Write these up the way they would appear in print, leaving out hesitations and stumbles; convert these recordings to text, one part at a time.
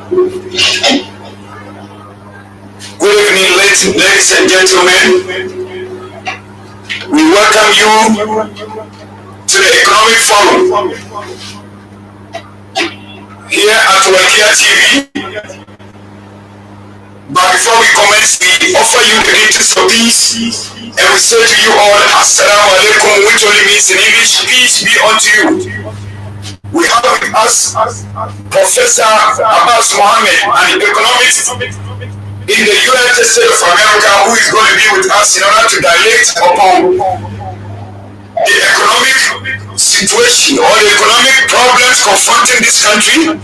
Good evening, ladies and gentlemen. We welcome you to the Economic Forum here at Wakia TV. But before we commence, we offer you the greetings of peace, and we say to you all, Assalamu alaikum, which only means in English, peace be unto you. We have with us Professor Abbas Mohammed, an economist in the United States of America, who is going to be with us in order to dilate upon the economic situation or the economic problems confronting this country.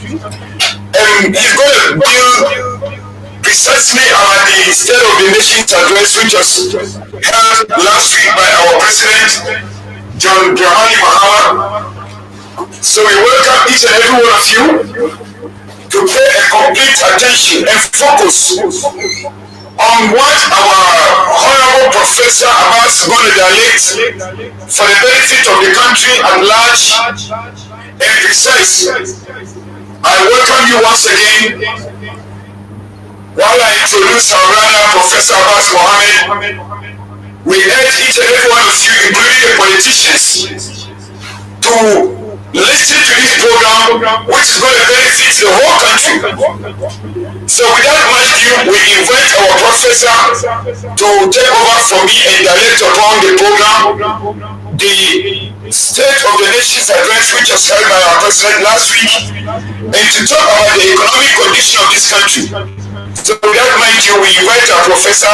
And he's going to deal precisely about the State of the Nation's address, which was held last week by our President, John Dramani Mahama. So we welcome each and every one of you to pay a complete attention and focus on what our Honorable Professor Abbas is going to dilate for the benefit of the country at large and precise. I welcome you once again. While I introduce our brother Professor Abbas Mohammed, we urge each and every one of you, including the politicians, to listen to this program, which is going to benefit the whole country. So without much ado, we invite our professor to take over from me and direct upon the program, the State of the Nation's address, which was held by our president last week, and to talk about the economic condition of this country. So without much ado, we invite our professor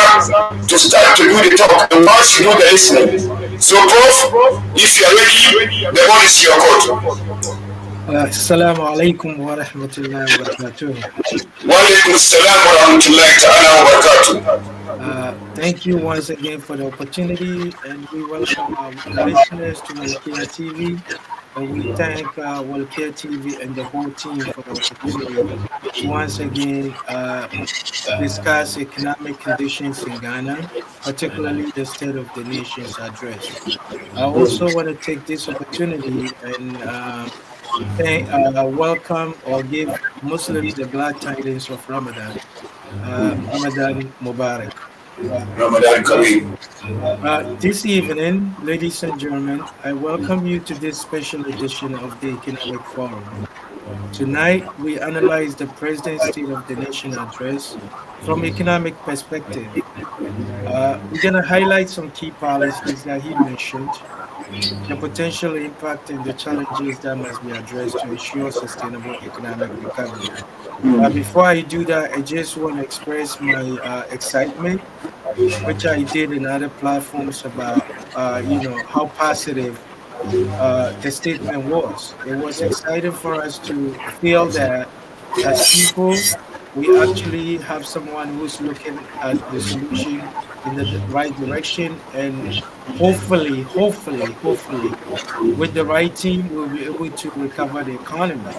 to start to do the talk and while she do the listening. So, Prof, if you are ready, the one is your court. Assalamu alaikum wa rahmatullahi wa barakatuh. Wa alaikum assalam wa rahmatullahi ta'ala wa barakatuh. Thank you once again for the opportunity, and we welcome our listeners to Walkia TV. And we thank Walkia TV and the whole team for the opportunity to once again discuss economic conditions in Ghana, particularly the State of the Nation's address. I also want to take this opportunity and welcome or give Muslims the glad tidings of Ramadan. Ramadan Mubarak. Ramadan Kareem. This evening, ladies and gentlemen, I welcome you to this special edition of the Economic Forum. Tonight, we analyze the President's State of the Nation address from economic perspective. We're going to highlight some key policies that he mentioned, the potential impact and the challenges that must be addressed to ensure sustainable economic recovery. Before I do that, I just want to express my excitement, which I did in other platforms about, how positive the statement was. It was exciting for us to feel that as people, we actually have someone who's looking at the solution in the right direction, and hopefully, with the right team, we'll be able to recover the economy.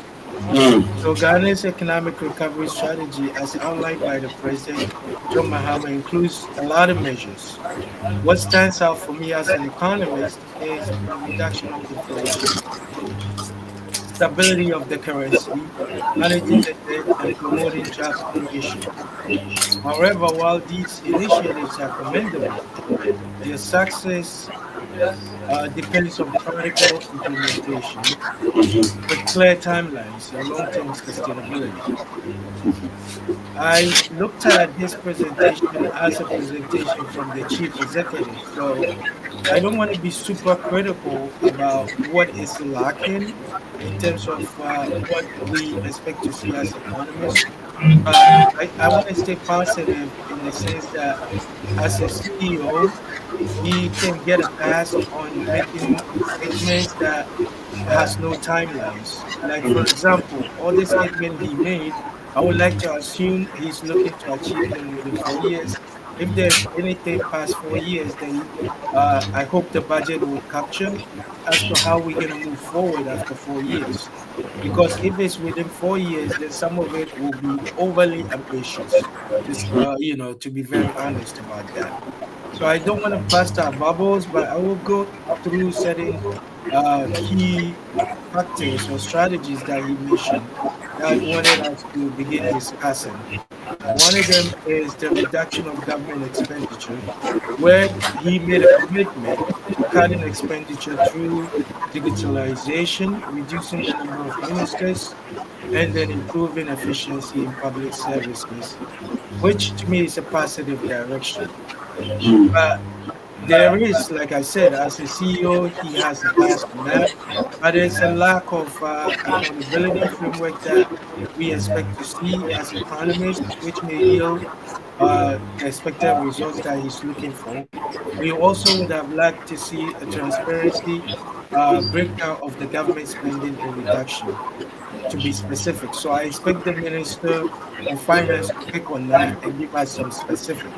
So Ghana's economic recovery strategy, as outlined by the President, John Mahama, includes a lot of measures. What stands out for me as an economist is the reduction of inflation, stability of the currency, managing the debt, and promoting job creation. However, while these initiatives are commendable, their success depends on practical implementation with clear timelines and long-term sustainability. I looked at this presentation as a presentation from the chief executive, so I don't want to be super critical about what is lacking in terms of what we expect to see as economists. I want to stay positive in the sense that as a CEO, he can get a pass on making statements that has no timelines. Like, for example, all the statements he made, I would like to assume he's looking to achieve them within 4 years. If there's anything past 4 years, then I hope the budget will capture as to how we're going to move forward after 4 years. Because if it's within 4 years, then some of it will be overly ambitious, to be very honest about that. So I don't want to bust our bubbles, but I will go through certain key factors or strategies that he mentioned that I wanted us to begin discussing. One of them is the reduction of government expenditure, where he made a commitment to cutting expenditure through digitalization, reducing the number of ministers, and then improving efficiency in public services, which to me is a positive direction. But there is, like I said, as a CEO, he has a task on that, but there's a lack of accountability framework that we expect to see as economists, which may yield the expected results that he's looking for. We also would have liked to see a transparency breakdown of the government spending and reduction, to be specific. So I expect the Minister of Finance to pick on that and give us some specific.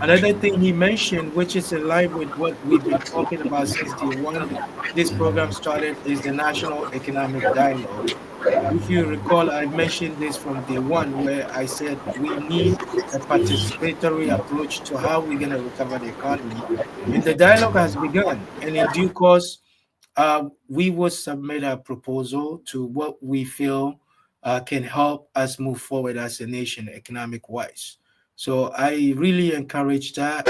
Another thing he mentioned, which is in line with what we've been talking about since day one this program started, is the National Economic Dialogue. If you recall, I mentioned this from day one, where I said we need a participatory approach to how we're going to recover the economy. And the dialogue has begun. And in due course, we will submit a proposal to what we feel can help us move forward as a nation economic wise. So I really encourage that.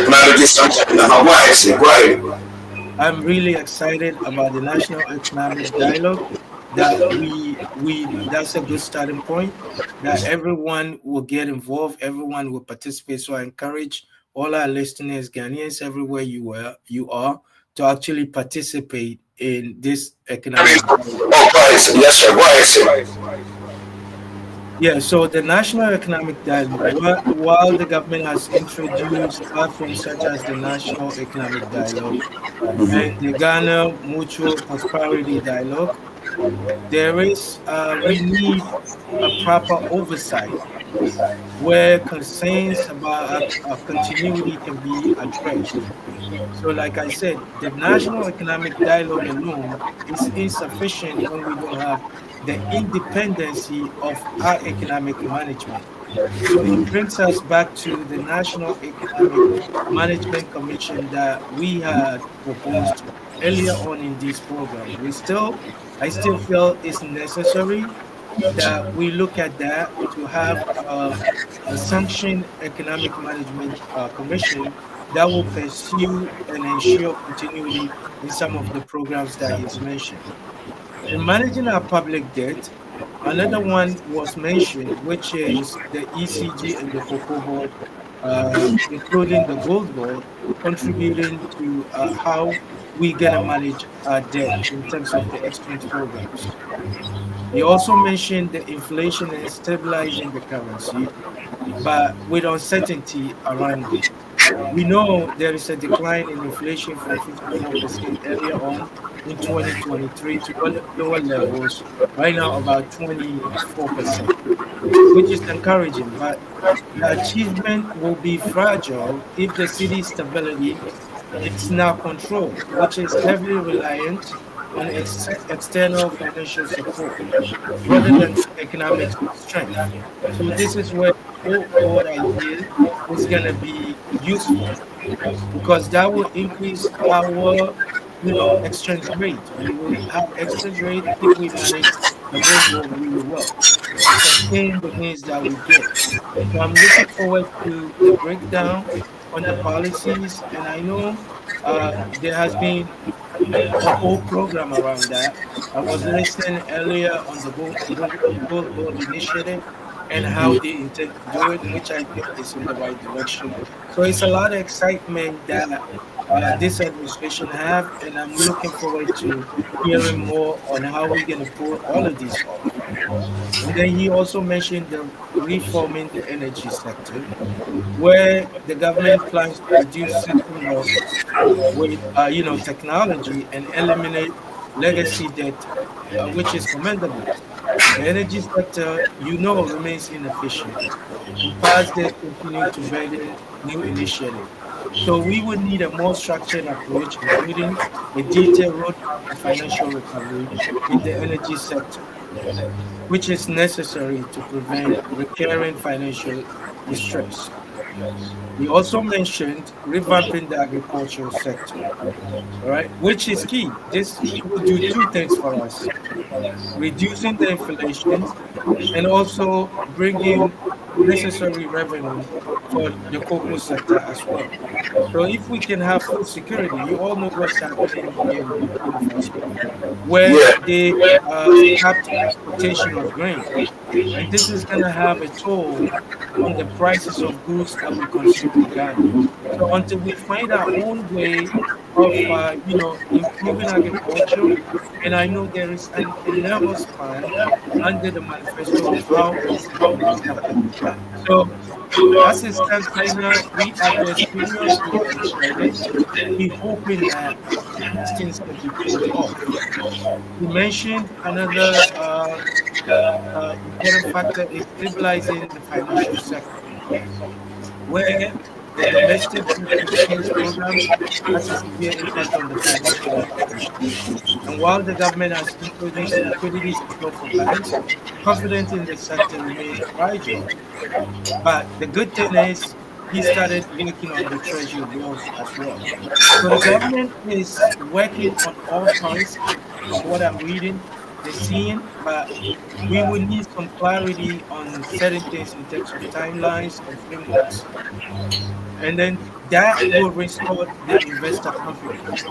I'm really excited about the National Economic Dialogue. That we that's a good starting point. That everyone will get involved, everyone will participate. So I encourage all our listeners, Ghanaians, everywhere you are, to actually participate in this economic dialogue. Yes, sir. Go ahead, sir. Yeah, so the National Economic Dialogue, while the government has introduced platforms such as the National Economic Dialogue and the Ghana Mutual Prosperity Dialogue, there is we need a proper oversight where concerns about continuity can be addressed. So, like I said, the national economic dialogue alone is insufficient when we don't have the independency of our economic management. So it brings us back to the National Economic Management Commission that we had proposed earlier on in this program. I still feel it's necessary that we look at that to have a sanctioned economic management commission that will pursue and ensure continuity in some of the programs that he's mentioned. In managing our public debt, another one was mentioned, which is the ECG and the Cocoa Board, including the Gold Board, contributing to how we're going to manage our debt in terms of the exchange programs. He also mentioned the inflation and stabilizing the currency, but with uncertainty around it. We know there is a decline in inflation from 54% earlier on in 2023 to lower levels right now, about 24%, which is encouraging. But the achievement will be fragile if the city's stability is not controlled, which is heavily reliant on external financial support rather than economic strength. So this is where the board idea is going to be useful because that will increase our exchange rate. We will have exchange rate if we manage the gold board really well to sustain the needs that we get. So I'm looking forward to the breakdown on the policies, and I know there has been a whole program around that. I was listening earlier on the Gold Board initiative and how they intend to do it, which I think is in the right direction. So it's a lot of excitement that this administration have, and I'm looking forward to hearing more on how we're going to pull all of these off. And then he also mentioned the reforming the energy sector, where the government plans to reduce system losses with technology and eliminate legacy debt, which is commendable. The energy sector, remains inefficient, and past debt continue to burden new initiatives. So we would need a more structured approach, including a detailed roadmap for financial recovery in the energy sector, which is necessary to prevent recurring financial distress. He also mentioned revamping the agricultural sector, all right, which is key. This will do two things for us: reducing the inflation and also bringing necessary revenue for the cocoa sector as well. So if we can have food security, you all know what's happening in Burkina Faso, where Yeah. they capped exportation of grain, and this is going to have a toll on the prices of goods that we consume in Ghana. So until we find our own way of, improving agriculture, and I know there is an enormous plan under the manifesto of how this is going to be happening. So as it stands right now, we are just seriously excited. We're hoping that these things can be pulled off. You mentioned another important factor is stabilizing the financial sector, where the domestic booster stimulus programs has a severe impact on the financial institution. And while the government has introduced liquidity support for banks, confidence in the sector remains fragile. But the good thing is he started working on the treasury bills as well. So the government is working on all fronts from what I'm reading, they're seeing, but we will need some clarity on certain things in terms of timelines and frameworks. And then that will restore the investor confidence.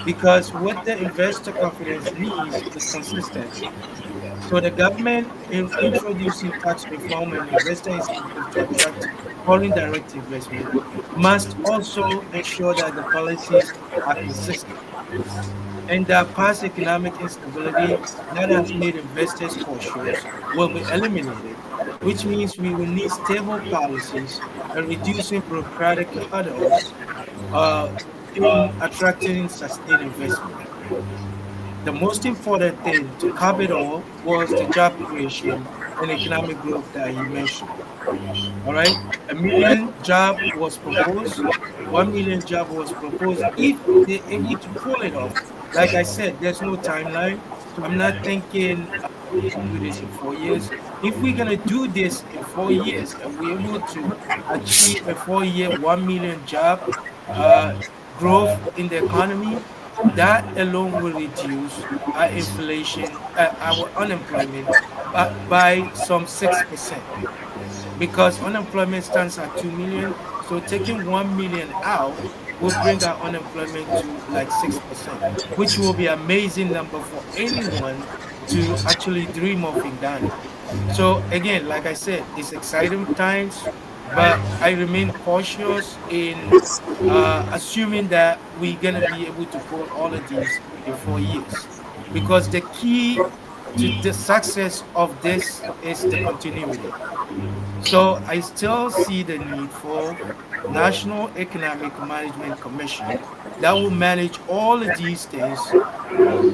Because what the investor confidence needs is consistency. So the government, in introducing tax reform and investor incentives to attract foreign direct investment, must also ensure that the policies are consistent and that past economic instability that has made investors cautious will be eliminated, which means we will need stable policies and reducing bureaucratic hurdles uh, in attracting sustained investment. The most important thing to cap it all was the job creation and economic growth that he mentioned. All right. A million job was proposed. 1 million job was proposed. If they're able to pull it off, like I said, there's no timeline. So I'm not thinking we can do this in 4 years. If we're gonna do this in 4 years and we're able to achieve a 4 year 1 million job uh, growth in the economy, that alone will reduce our inflation, our unemployment by some 6%, because unemployment stands at 2 million. So taking 1 million out will bring our unemployment to like 6%, which will be amazing number for anyone to actually dream of in Ghana. So again, like I said, it's exciting times, but I remain cautious in assuming that we're gonna be able to pull all of these in 4 years, because the key to the success of this is the continuity. So I still see the need for National Economic Management Commission that will manage all of these things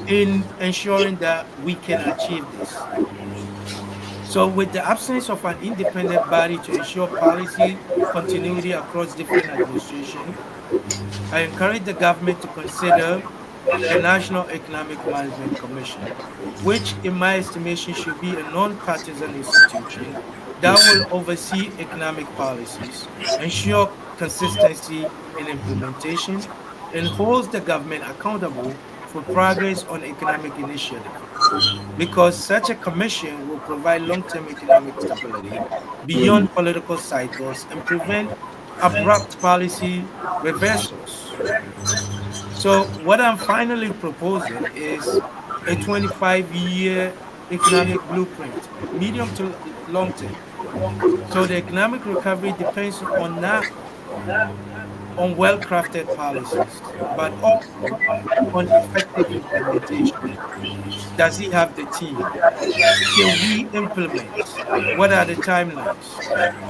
in ensuring that we can achieve this. So with the absence of an independent body to ensure policy continuity across different administrations, I encourage the government to consider the National Economic Management Commission, which, in my estimation, should be a non-partisan institution that will oversee economic policies, ensure consistency in implementation, and holds the government accountable for progress on economic initiative. Because such a commission will provide long-term economic stability beyond political cycles and prevent abrupt policy reversals. So what I'm finally proposing is a 25-year economic blueprint, medium to long term. So the economic recovery depends on not on well-crafted policies, but also on effective implementation. Does he have the team? Can we implement? What are the timelines?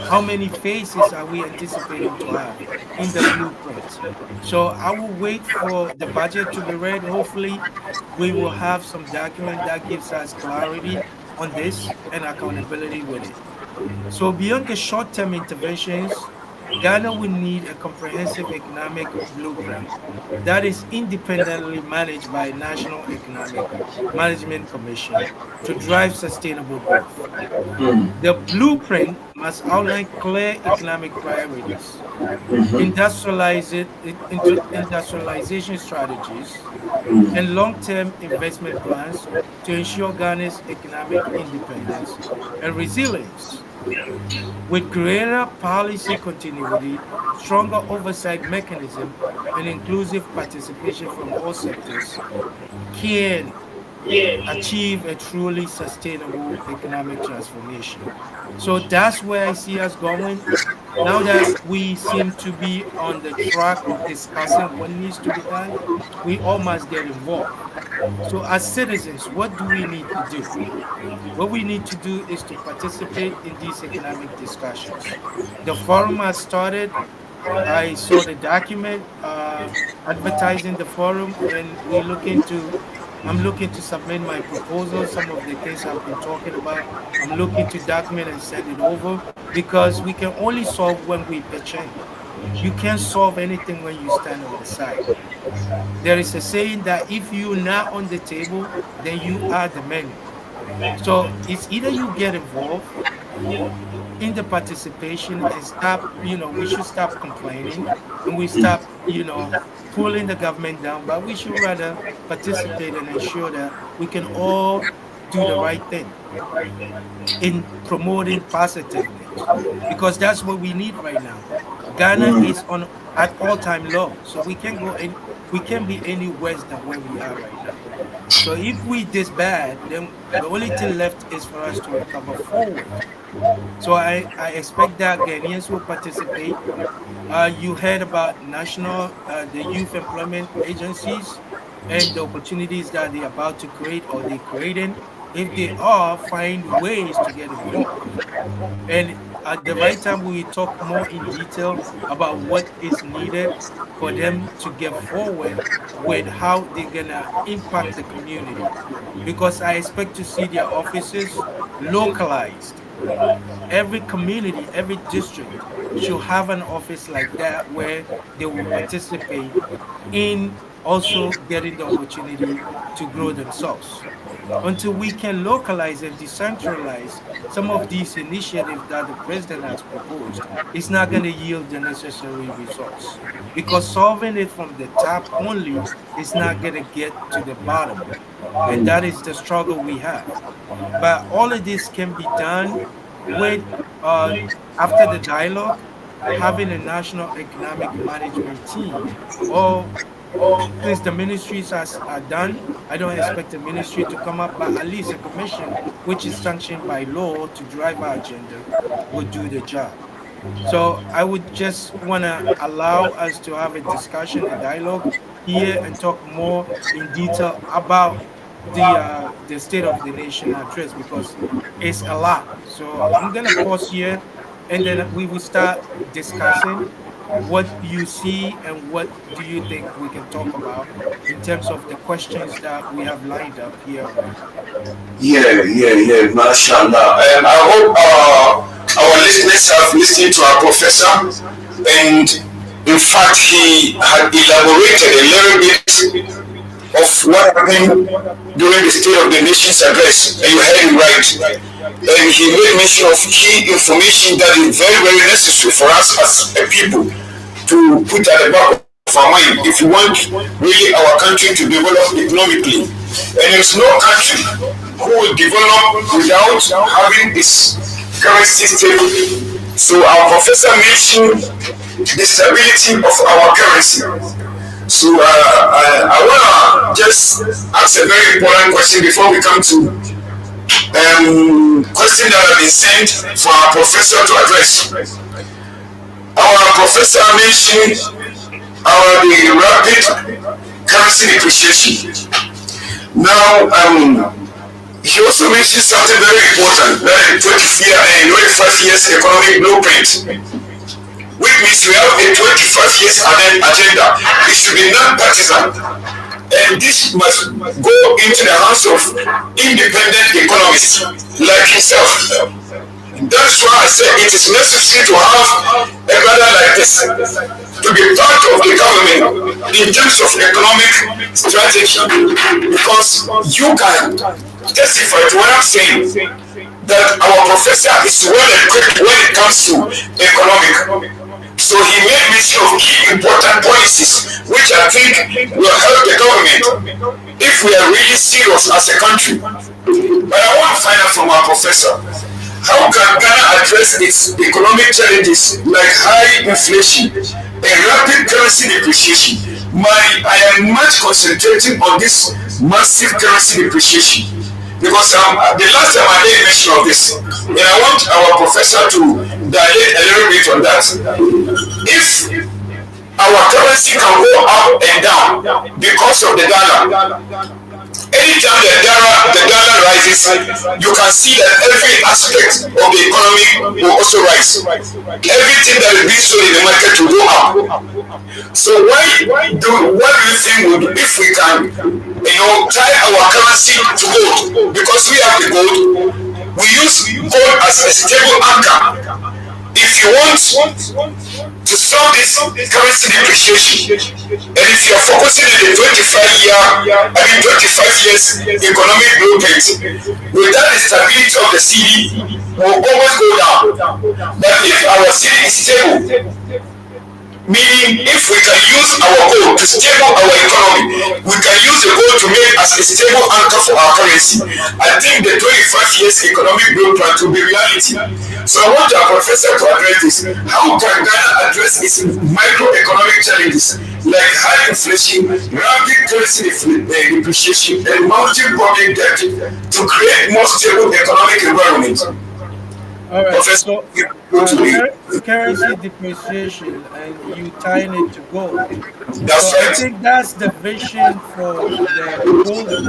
How many phases are we anticipating to have in the blueprint? So I will wait for the budget to be read. Hopefully, we will have some document that gives us clarity on this and accountability with it. So beyond the short-term interventions, Ghana will need a comprehensive economic blueprint that is independently managed by National Economic Management Commission to drive sustainable growth. The blueprint must outline clear economic priorities, industrialization strategies, and long-term investment plans to ensure Ghana's economic independence and resilience. With greater policy continuity, stronger oversight mechanism, and inclusive participation from all sectors, can achieve a truly sustainable economic transformation. So that's where I see us going. Now that we seem to be on the track of discussing what needs to be done, we all must get involved. So, as citizens, what do we need to do? What we need to do is to participate in these economic discussions. The forum has started. I saw the document advertising the forum, and I'm looking to submit my proposal, some of the things I've been talking about. I'm looking to document and send it over because we can only solve when we pitch in. You can't solve anything when you stand on the side. There is a saying that if you're not on the table, then you are the menu. So it's either you get involved in the participation and stop, we should stop complaining and we stop, pulling the government down, but we should rather participate and ensure that we can all do the right thing in promoting positiveness because that's what we need right now. Ghana is on at all-time low, so we can't be any worse than where we are right now. So if we this bad, then the only thing left is for us to recover forward. So I expect that Ghanaians will participate. You heard about the youth employment agencies and the opportunities that they're about to create or they're creating. If they are, find ways to get involved. And at the right time, we will talk more in detail about what is needed for them to get forward with how they're gonna impact the community. Because I expect to see their offices localized. Every community, every district should have an office like that where they will participate in also getting the opportunity to grow themselves. Until we can localize and decentralize some of these initiatives that the president has proposed, it's not going to yield the necessary results. Because solving it from the top only is not going to get to the bottom. And that is the struggle we have. But all of this can be done with, after the dialogue, having a national economic management team, or since the ministries are done, I don't expect the ministry to come up, but at least a commission which is sanctioned by law to drive our agenda will do the job. So I would just want to allow us to have a discussion, a dialogue here, and talk more in detail about the state of the nation address because it's a lot. So I'm gonna pause here, and then we will start discussing what you see and what do you think we can talk about in terms of the questions that we have lined up here already. Yeah, mashallah. And I hope our listeners have listened to our professor, and in fact, he had elaborated a little bit of what happened during the State of the Nation's address, and you heard him right. And he made mention of key information that is very, very necessary for us as a people to put at the back of our mind if we want really our country to develop economically. And there's no country who will develop without having this currency stable. So our professor mentioned the stability of our currency. So I want to just ask a very important question before we come to question that have been sent for our professor to address. Our professor mentioned the rapid currency depreciation. Now, he also mentioned something very important, that is 25 years economic blueprint, which means we have a 25 years agenda. It should be non-partisan, and this must go into the hands of independent economists like himself. That's why I said it is necessary to have a brother like this to be part of the government in terms of economic strategy, because you can testify to what I'm saying, that our professor is well equipped when it comes to economic. So he made mention of key important policies which I think will help the government if we are really serious as a country. But I want to find out from our professor, how can Ghana address its economic challenges like high inflation and rapid currency depreciation? I am much concentrating on this massive currency depreciation because the last time I made mention of this, and I want our professor to dilate a little bit on that. If our currency can go up and down because of the dollar, anytime the dollar rises, you can see that every aspect of the economy will also rise. Everything that is being sold in the market will go up. So what do you think would, if we can, tie our currency to gold, because we have the gold, we use gold as a stable anchor. If you want to solve this currency depreciation, and if you are focusing on the 25 years economic blueprint, without the stability of the city, will always go down. But if our city is stable, meaning if we can use our gold to stable our economy, we can use the gold to make as a stable anchor for our currency. I think the 25 years economic blueprint will be reality. So I want our professor to address this. How can Ghana address its microeconomic challenges like high inflation, rapid currency depreciation, and mounting public debt to create more stable economic environment? All right. Professor, Currency depreciation and you tying it to gold. So that's I right. think that's the vision for the gold board.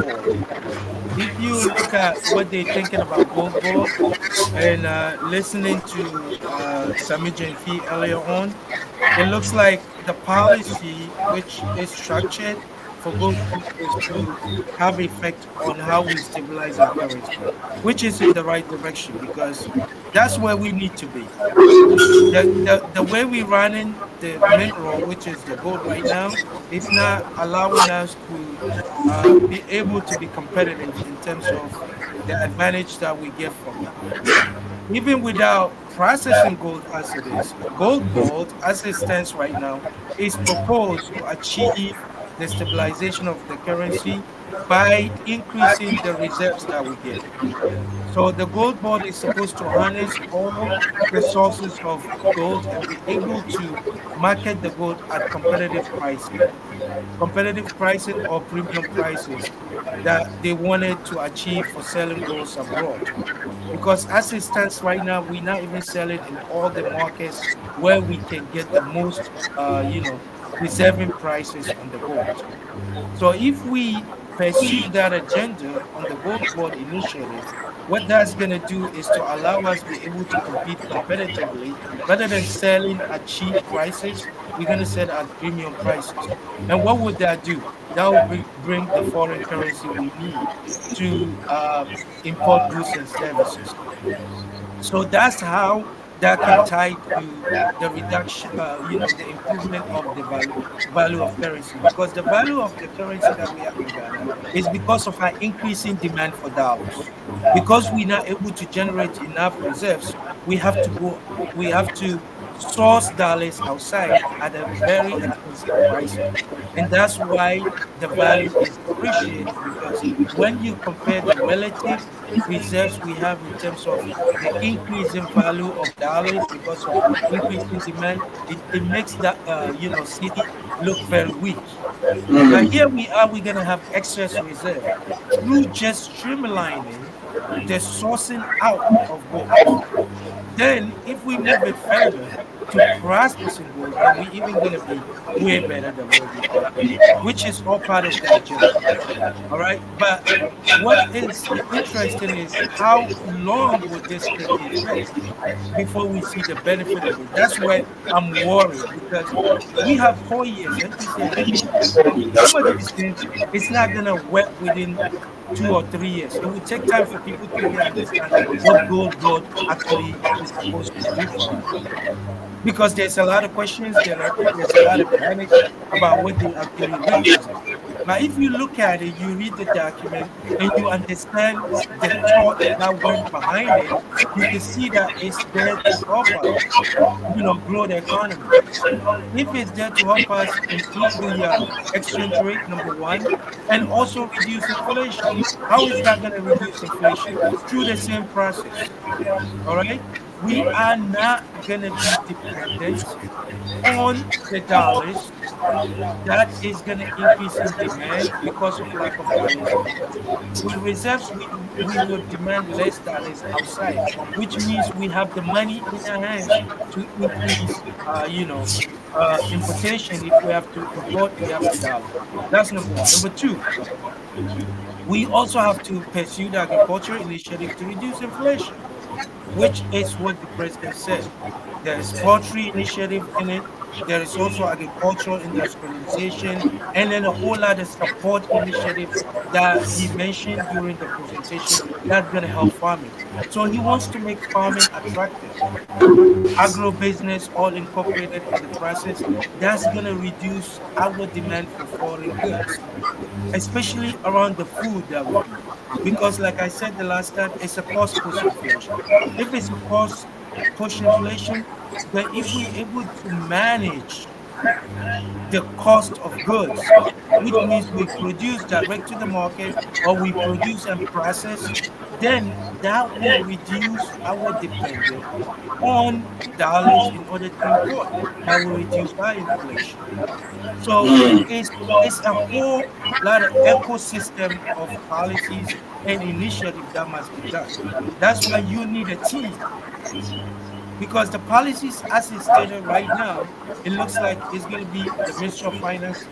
If you look at what they're thinking about gold board and listening to Sami Jenfi earlier on, it looks like the policy which is structured for gold board is to have effect on how we stabilize our currency, which is in the right direction because that's where we need to be. The way we running the mineral, which is the gold right now, it's not allowing us to be able to be competitive in terms of the advantage that we get from it. Even without processing gold as it is, gold board as it stands right now is proposed to achieve the stabilization of the currency by increasing the reserves that we get. So the gold board is supposed to harness all the sources of gold and be able to market the gold at competitive pricing or premium prices that they wanted to achieve for selling golds abroad. Because as it stands right now, we're not even selling in all the markets where we can get the most, reserving prices on the gold. So if we pursue that agenda on the gold board initiative, what that's going to do is to allow us be able to compete competitively rather than selling at cheap prices. We're going to sell at premium prices. And what would that do? That will bring the foreign currency we need to import goods and services. So that's how that can tie to the reduction, the improvement of the value of currency. Because the value of the currency that we have in Ghana is because of our increasing demand for dollars. Because we're not able to generate enough reserves, we have to source dollars outside at a very expensive pricing. And that's why the value is depreciating because when you compare the relative reserves we have in terms of the increase in value of dollars because of increasing demand, it makes that city look very weak. But here we are, we're gonna have excess reserve through just streamlining the sourcing out of gold. Then if we move it further to processing gold, then we even gonna be way better than where we are, which is all part of the agenda. All right. But what is interesting is how long would this take effect before we see the benefit of it? That's where I'm worried because we have 4 years. NPC has 4 years. That's Some of right. these things, it's not gonna work within 2 or 3 years. It will take time for people to even understand what gold board actually is supposed to do for us. Because there's a lot of questions, there's a lot of panic about what they actually represent. But if you look at it, you read the document and you understand the thought that went behind it, you can see that it's there to help us, grow the economy. If it's there to help us improve the exchange rate, number one, and also reduce inflation. How is that going to reduce inflation? Through the same process. All right. We are not going to be dependent on the dollars that is going to increase in demand because of lack of dollars in the country. With reserves, we will demand less dollars outside, which means we have the money in our hands to increase, importation. If we have to import, we have the dollars. That's number one. Number two, we also have to pursue the agricultural initiative to reduce inflation, which is what the president said. There is poultry initiative in it. There is also agricultural industrialization, and then a whole lot of support initiatives that he mentioned during the presentation that's going to help farming. So he wants to make farming attractive. Agro-business all incorporated in the process. That's going to reduce our demand for foreign goods, especially around the food that we eat. Because, like I said the last time, it's a cost push inflation. If it's a cost push inflation, then if we're able to manage the cost of goods, which means we produce direct to the market or we produce and process, then that will reduce our dependence on dollars in order to import. That will reduce our inflation. So it's a whole lot of ecosystem of policies and initiatives that must be done. That's why you need a team, because the policies, as it's stated right now, it looks like it's going to be the Ministry of Finance,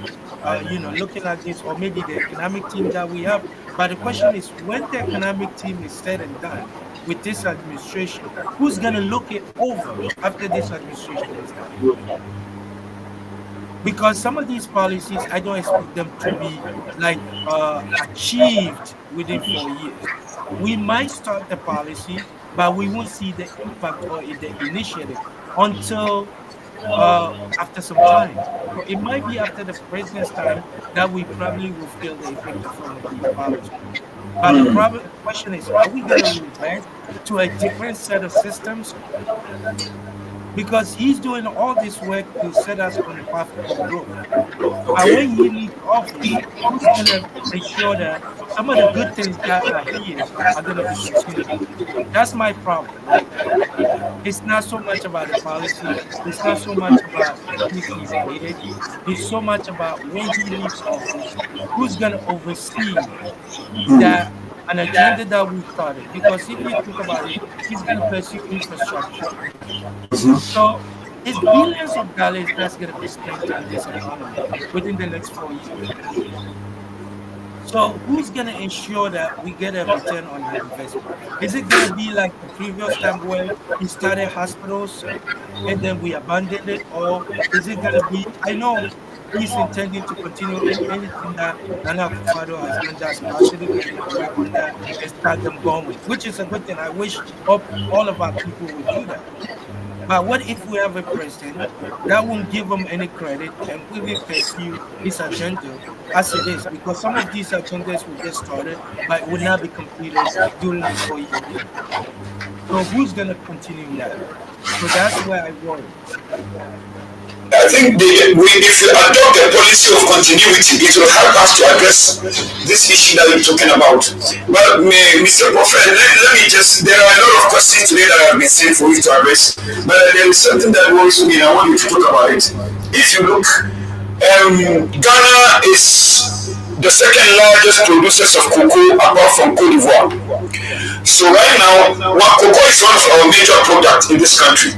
looking at this, or maybe the economic team that we have. But the question is, when the economic team is said and done with this administration, who's going to look it over after this administration is done? Because some of these policies, I don't expect them to be like achieved within 4 years. We might start the policy, but we won't see the impact or the initiative until after some time. So it might be after the president's time that we probably will feel the effect of some of these policies. But the question is, are we going to revert to a different set of systems? Because he's doing all this work to set us on the path for growth. But when he leaves office, who's going to ensure that some of the good things that are here are going to be sustainable? That's my problem right now. It's not so much about the policy. It's not so much about who's his aide. It's so much about when he leaves office, who's going to oversee that an agenda that we started. Because if you think about it, he's going to pursue infrastructure. So it's billions of dollars that's going to be spent in this economy within the next 4 years. So who's going to ensure that we get a return on the investment? Is it going to be like the previous time where he started hospitals and then we abandoned it? Or is it going to be, I know he's intending to continue anything that Nana Akufo-Addo has done that's positive, he's going to work on that and start them going, which is a good thing. I wish all of our people would do that. But what if we have a president that won't give him any credit and we will pursue his agenda as it is? Because some of these agendas will get started, but will not be completed during the 4 year window. So who's going to continue that? So that's where I worry. I think if we adopt the policy of continuity, it will help us to address this issue that we're talking about. But Mr. Prophet, let me just, there are a lot of questions today that have been sent for you to address, but there is something that worries me and I want you to talk about it. If you look, Ghana is the second largest producers of cocoa apart from Cote d'Ivoire. So right now, cocoa is one of our major products in this country.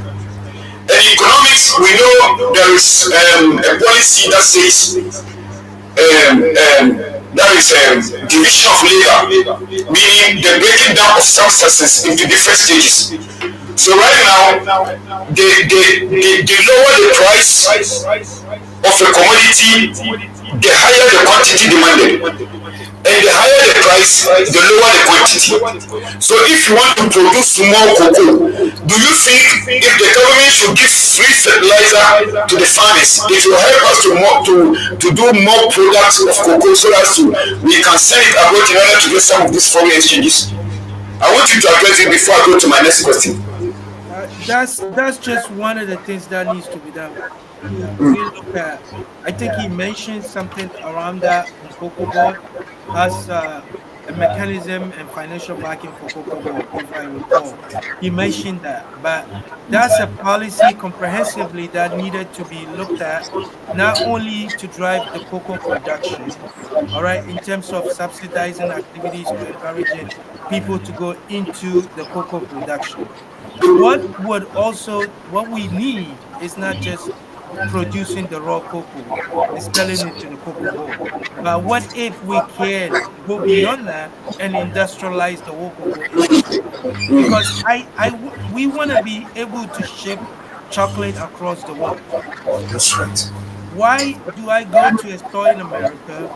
In economics, we know there is a policy that says that is division of labor, meaning the breaking down of substances into different stages. So right now, they lower the price of a commodity, the higher the quantity demanded, and the higher the price, the lower the quantity. So if you want to produce more cocoa, do you think if the government should give free fertilizer to the farmers, it will help us to do more products of cocoa so that we can send it abroad in order to get some of these foreign exchanges? I want you to address it before I go to my next question. That's just one of the things that needs to be done. We look at, I think he mentioned something around that on Cocoa Board as a mechanism and financial backing for Cocoa Board, if I recall. He mentioned that, but that's a policy comprehensively that needed to be looked at, not only to drive the cocoa production, all right, in terms of subsidizing activities or encouraging people to go into the cocoa production. What we need is not just producing the raw cocoa and selling it to the cocoa board, but what if we can go beyond that and industrialize the whole cocoa industry? Because we want to be able to ship chocolate across the world. That's right. Why do I go to a store in America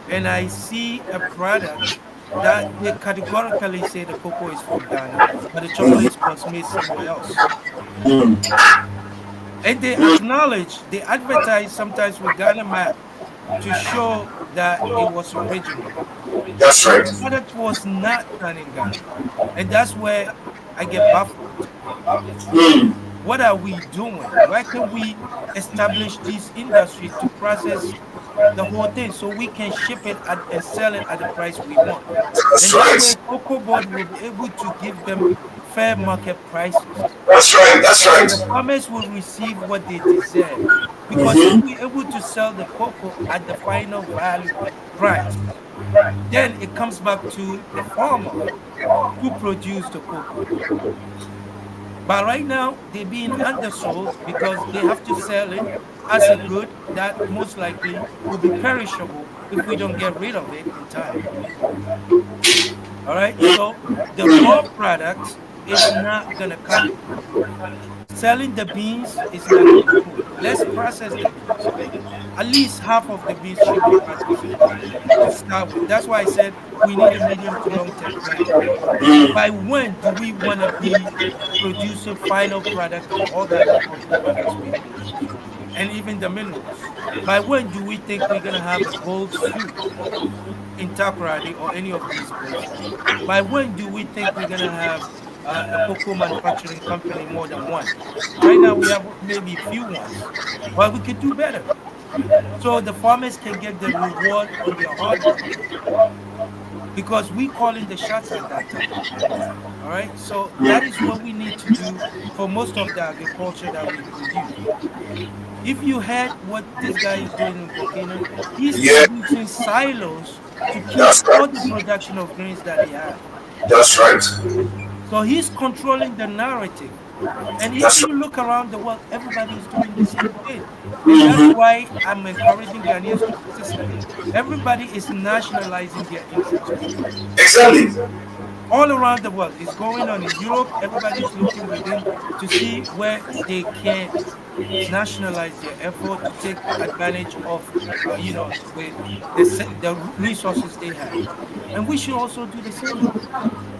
and I see a product that they categorically say the cocoa is from Ghana, but the chocolate was made somewhere else? And they acknowledge, they advertise sometimes with Ghana map to show that it was original. That's But right. the product was not done in Ghana. And that's where I get baffled. What are we doing? Why can't we establish this industry to process the whole thing so we can ship it and sell it at the price we want? That's And that way, right. Cocoa Board will be able to give them fair market prices. That's right. That's And right. the farmers will receive what they deserve. Because if we're able to sell the cocoa at the final value price, then it comes back to the farmer who produced the cocoa. But right now, they're being undersold because they have to sell it as a good that most likely will be perishable if we don't get rid of it in time. All right. So the raw product is not going to cut it. Selling the beans is not going to do it. Let's process the beans. At least half of the beans should be processable to start with. That's why I said we need a medium to long term plan. By when do we want to be producing final product of all the agricultural products we produce, and even the minerals? By when do we think we're going to have a gold soup in Takoradi or any of these places? By when do we think we're going to have a cocoa manufacturing company more than one? Right now, we have maybe few ones, but we could do better. So the farmers can get the reward on their hard work because we call in the shots at that time. All right. So that is what we need to do for most of the agriculture that we produce. If you had what this guy is doing in Burkina, he's Yeah. producing silos to keep That's all the right. production of grains that he have. That's right. So he's controlling the narrative. And if That's you right. look around the world, everybody is doing the same thing. And that's why I'm encouraging Ghanaians to participate. Everybody is nationalizing their industry Exactly. all around the world. It's going on in Europe. Everybody's looking within to see where they can nationalize their effort to take advantage of, the resources they have. And we should also do the same.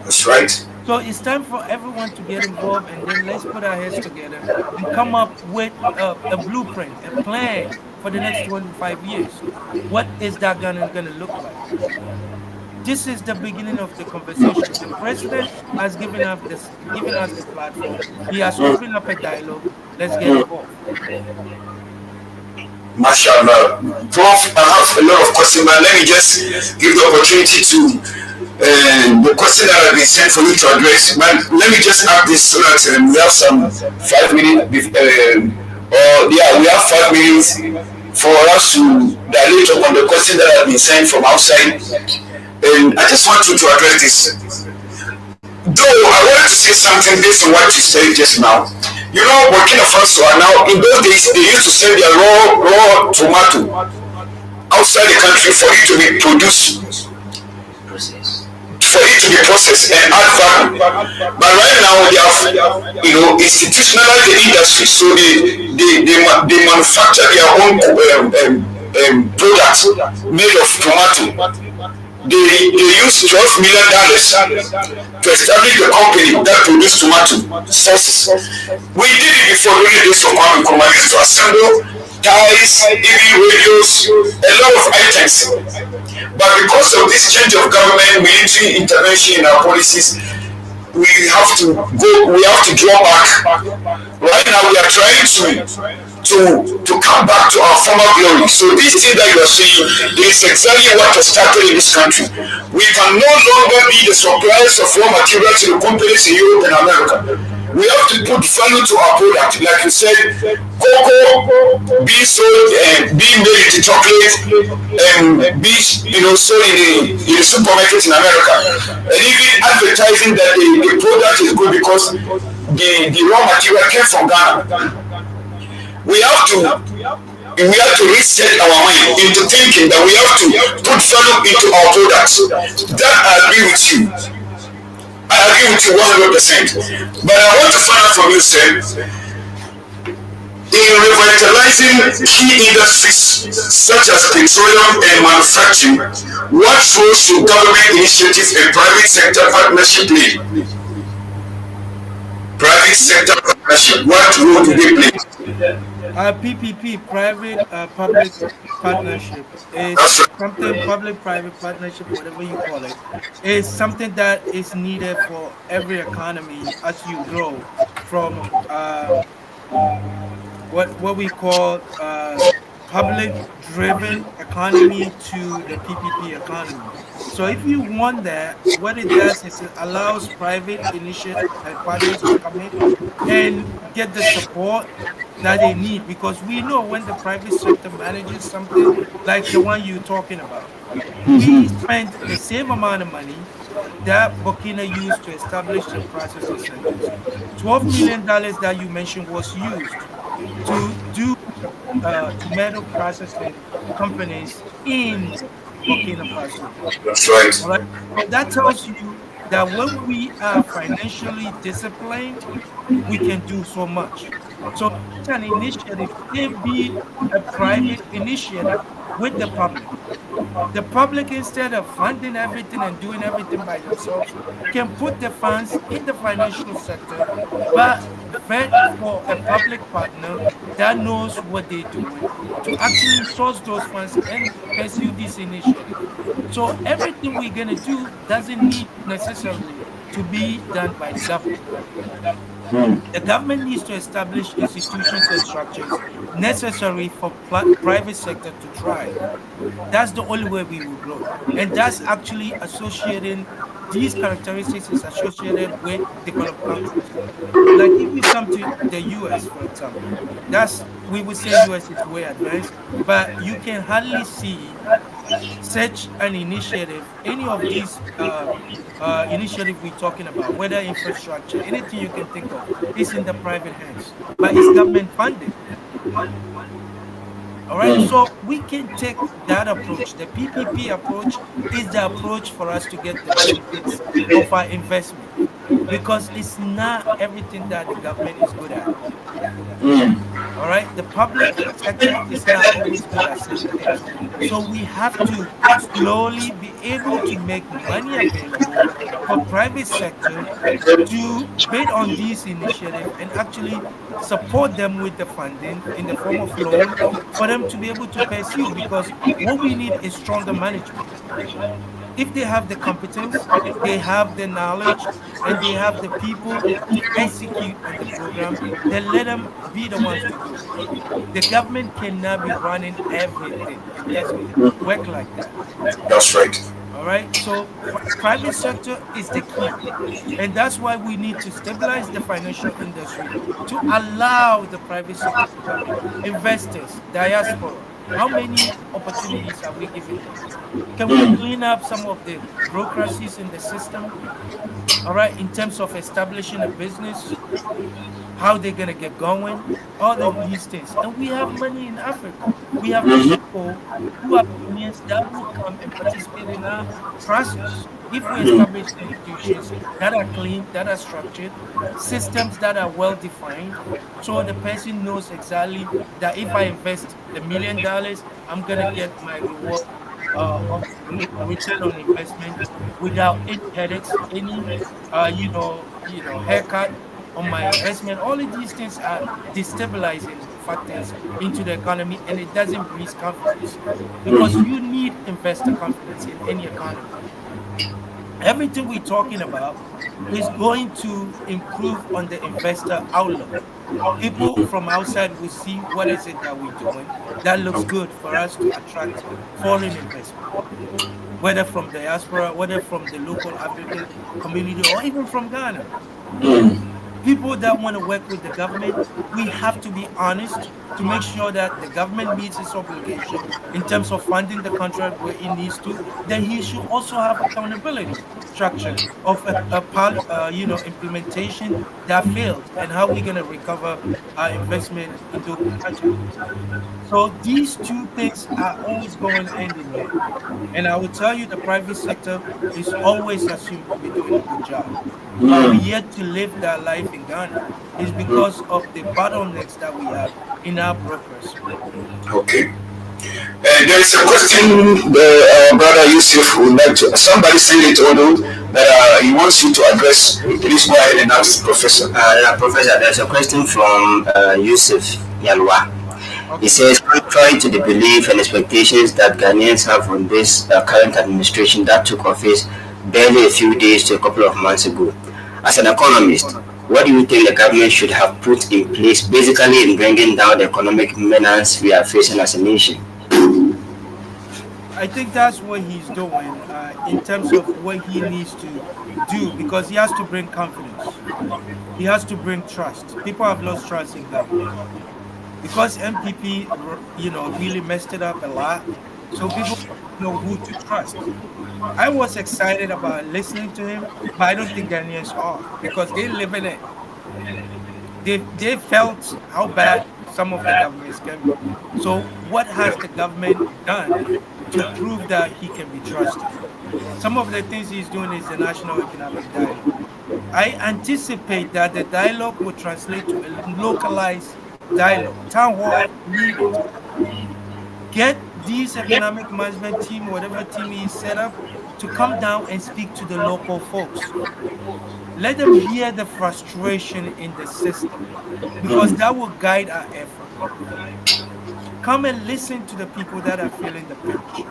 That's right. So it's time for everyone to get involved, and then let's put our heads together and come up with a blueprint, a plan for the next 25 years. What is that going to look like? This is the beginning of the conversation. The president has given us the platform. He has opened up a dialogue. Let's get involved. Mashallah. Prof, I have a lot of questions, but let me just give the opportunity to the question that has been sent for you to address. But let me just ask this so that we have some 5 minutes. We have 5 minutes for us to dilate upon the question that has been sent from outside. And I just want you to address this. Though I wanted to say something based on what you said just now. You know, Burkina Faso are now, in those days, they used to sell their raw tomato outside the country for it to be produced for it to be processed and add value. But right now they have, institutionalized the industry, so they manufacture their own products made of tomato. They use $12 million to establish the company that produce tomato sauces. We did it before during the days of Kwame Nkrumah. We used to assemble ties, even radios, a lot of items. But because of this change of government, military intervention in our policies, we have to draw back. Right now we are trying to come back to our former glory. So this thing that you are saying is exactly what has started in this country. We can no longer be the suppliers of raw materials to the companies in Europe and America. We have to put value to our product. Like you said, cocoa being sold and being made into chocolate and being sold in the supermarkets in America. And even advertising that the product is good because the raw material came from Ghana. We have to reset our mind into thinking that we have to put value into our products. That I agree with you. I agree with you 100%. But I want to find out from you, sir, in revitalizing key industries such as petroleum and manufacturing, what role should government initiatives and private sector partnership play? Private sector partnership, what role do they play? PPP, private public partnership, is something, public private partnership, whatever you call it, is something that is needed for every economy as you grow from what we call public driven economy to the PPP economy. So if you want that, what it does is it allows private initiative partners to come in and get the support that they need, because we know when the private sector manages something like the one you're talking about, we spent the same amount of money that Burkina used to establish the processing centers. $12 million that you mentioned was used to do tomato processing companies in Burkina Faso. That's right. All right. So that tells you that when we are financially disciplined, we can do so much. So such an initiative can be a private initiative with the public. The public, instead of funding everything and doing everything by themselves, can put the funds in the financial sector, but vet for a public partner that knows what they're doing to actually source those funds and pursue this initiative. So everything we're going to do doesn't need necessarily to be done by the government. The government needs to establish institutions and structures necessary for private sector to thrive. That's the only way we will grow. And that's actually associating, these characteristics is associated with developed countries. Like if you come to the US, for example, that's, we would say US is way advanced, but you can hardly see such an initiative, any of these initiative we're talking about, whether infrastructure, anything you can think of, is in the private hands, but it's government funded. All right, so we can take that approach. The PPP approach is the approach for us to get the benefits of our investment, because it's not everything that the government is good at. All right, the public sector is not always good at certain things. So we have to slowly be able to make money available for private sector to bid on these initiatives and actually support them with the funding in the form of loan for them to be able to pursue, because what we need is stronger management. If they have the competence, they have the knowledge, and they have the people to execute on the program, then let them be the ones to do it. The government cannot be running everything. It doesn't work like that. That's right. All right. So private sector is the key. And that's why we need to stabilize the financial industry to allow the private sector to come in. Investors, diaspora, how many opportunities are we giving them? Can we clean up some of the bureaucracies in the system? All right, in terms of establishing a business, how they're gonna get going, all of these things. And we have money in Africa. We have Mm-hmm. people who are Ghanaians that will come and participate in our process. If we Mm. establish institutions that are clean, that are structured, systems that are well defined, so the person knows exactly that if I invest $1 million, I'm gonna get my reward of return on investment without any headaches, any haircut on my investment. All of these things are destabilizing factors into the economy, and it doesn't breed confidence because you need investor confidence in any economy. Everything we're talking about is going to improve on the investor outlook. People from outside will see what is it that we're doing that looks good for us to attract foreign investment, whether from diaspora, whether from the local African community, or even from Ghana. People that want to work with the government, we have to be honest to make sure that the government meets its obligation in terms of funding the contract where it needs to. Then he should also have accountability structure of implementation that failed and how we're going to recover our investment in those projects. So these two things are always going hand in hand. And I will tell you, the private sector is always assumed to be doing a good job, but we yet to live that life in Ghana is because of the bottlenecks that we have in our bureaucracy. Okay. There is a question the brother Yusuf would like to. Somebody send it although that he wants you to address. Please go ahead and ask Professor. Yeah, Professor, there's a question from Yusuf Yalwa. He Okay. says, contrary to the belief and expectations that Ghanaians have on this current administration that took office barely a few days to a couple of months ago, as an economist, what do you think the government should have put in place basically in bringing down the economic menace we are facing as a nation? I think that's what he's doing in terms of what he needs to do because he has to bring confidence. He has to bring trust. People have lost trust in government because MPP, really messed it up a lot. So people don't know who to trust. I was excited about listening to him, but I don't think Ghanaians are because they live in it. They felt how bad some of the governments can be. So what has the government done to prove that he can be trusted? Some of the things he's doing is the national economic dialogue. I anticipate that the dialogue will translate to a localized dialogue. Town hall needed. Get these economic management team, whatever team he set up, to come down and speak to the local folks. Let them hear the frustration in the system because that will guide our effort. Come and listen to the people that are feeling the pinch.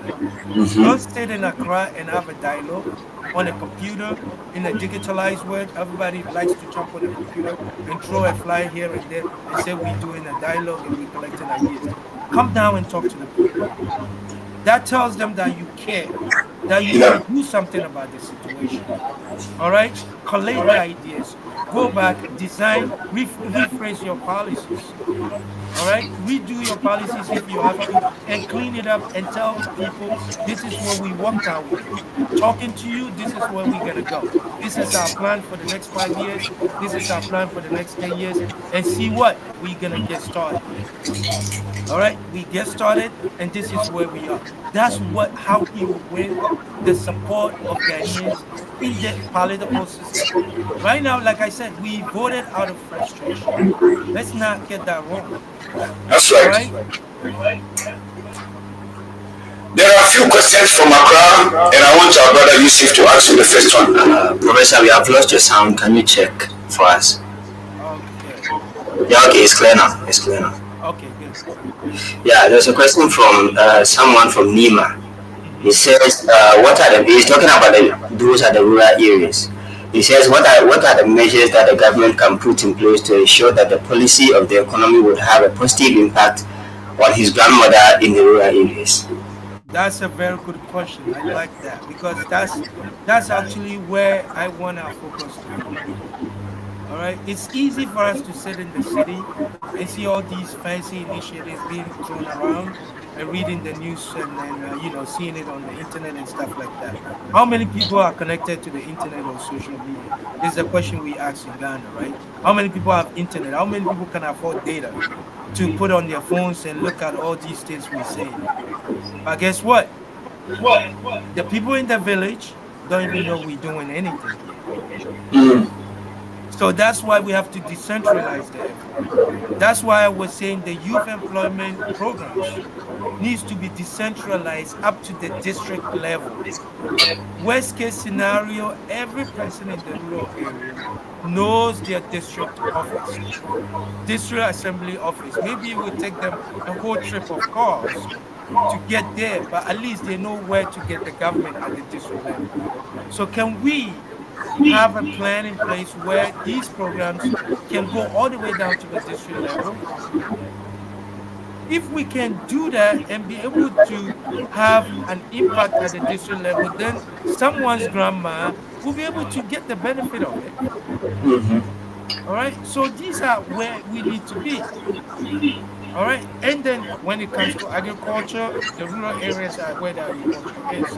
Don't sit in Accra and have a dialogue on a computer in a digitalized world. Everybody likes to jump on a computer and throw a fly here and there and say we're doing a dialogue and we're collecting ideas. Come down and talk to the people. That tells them that you care, that you want to Yeah. do something about the situation. All right? Collate the ideas. Go back, design, rephrase your policies. All right? Redo your policies if you have to and clean it up and tell people this is what we worked out with. Talking to you, this is where we're going to go. This is our plan for the next 5 years. This is our plan for the next 10 years. And see what? We're going to get started. All right, we get started, and this is where we are. That's how he will win the support of Ghanaians in the political system. Right now, like I said, we voted out of frustration. Let's not get that wrong. That's All right. right. There are a few questions from Accra, and I want our brother Yusuf to ask you the first one. Professor, we have lost your sound. Can you check for us? Okay. Yeah, okay, it's clear now. It's clear now. Okay. Good. Yeah, there's a question from someone from Nima. He Hmm. says, "What are the?" He's talking about those are the rural areas. He says, "What are the measures that the government can put in place to ensure that the policy of the economy would have a positive impact on his grandmother in the rural areas?" That's a very good question. I like that because that's actually where I want our focus to be. All right. It's easy for us to sit in the city and see all these fancy initiatives being thrown around. and reading the news and then seeing it on the internet and stuff like that. How many people are connected to the internet or social media? This is a question we ask in Ghana, right? How many people have internet? How many people can afford data to put on their phones and look at all these things we're saying? But guess what? The people in the village don't even know we're doing anything here. So that's why we have to decentralize the effort. That's why I was saying the youth employment programs needs to be decentralized up to the district level. Worst case scenario, every person in the rural area knows their district office, district assembly office. Maybe it would take them a whole trip of cars to get there, but at least they know where to get the government at the district level. So can we have a plan in place where these programs can go all the way down to the district level? If we can do that and be able to have an impact at the district level, then someone's grandma will be able to get the benefit of it. All right. So these are where we need to be. All right. And then when it comes to agriculture, the rural areas are where the agriculture is.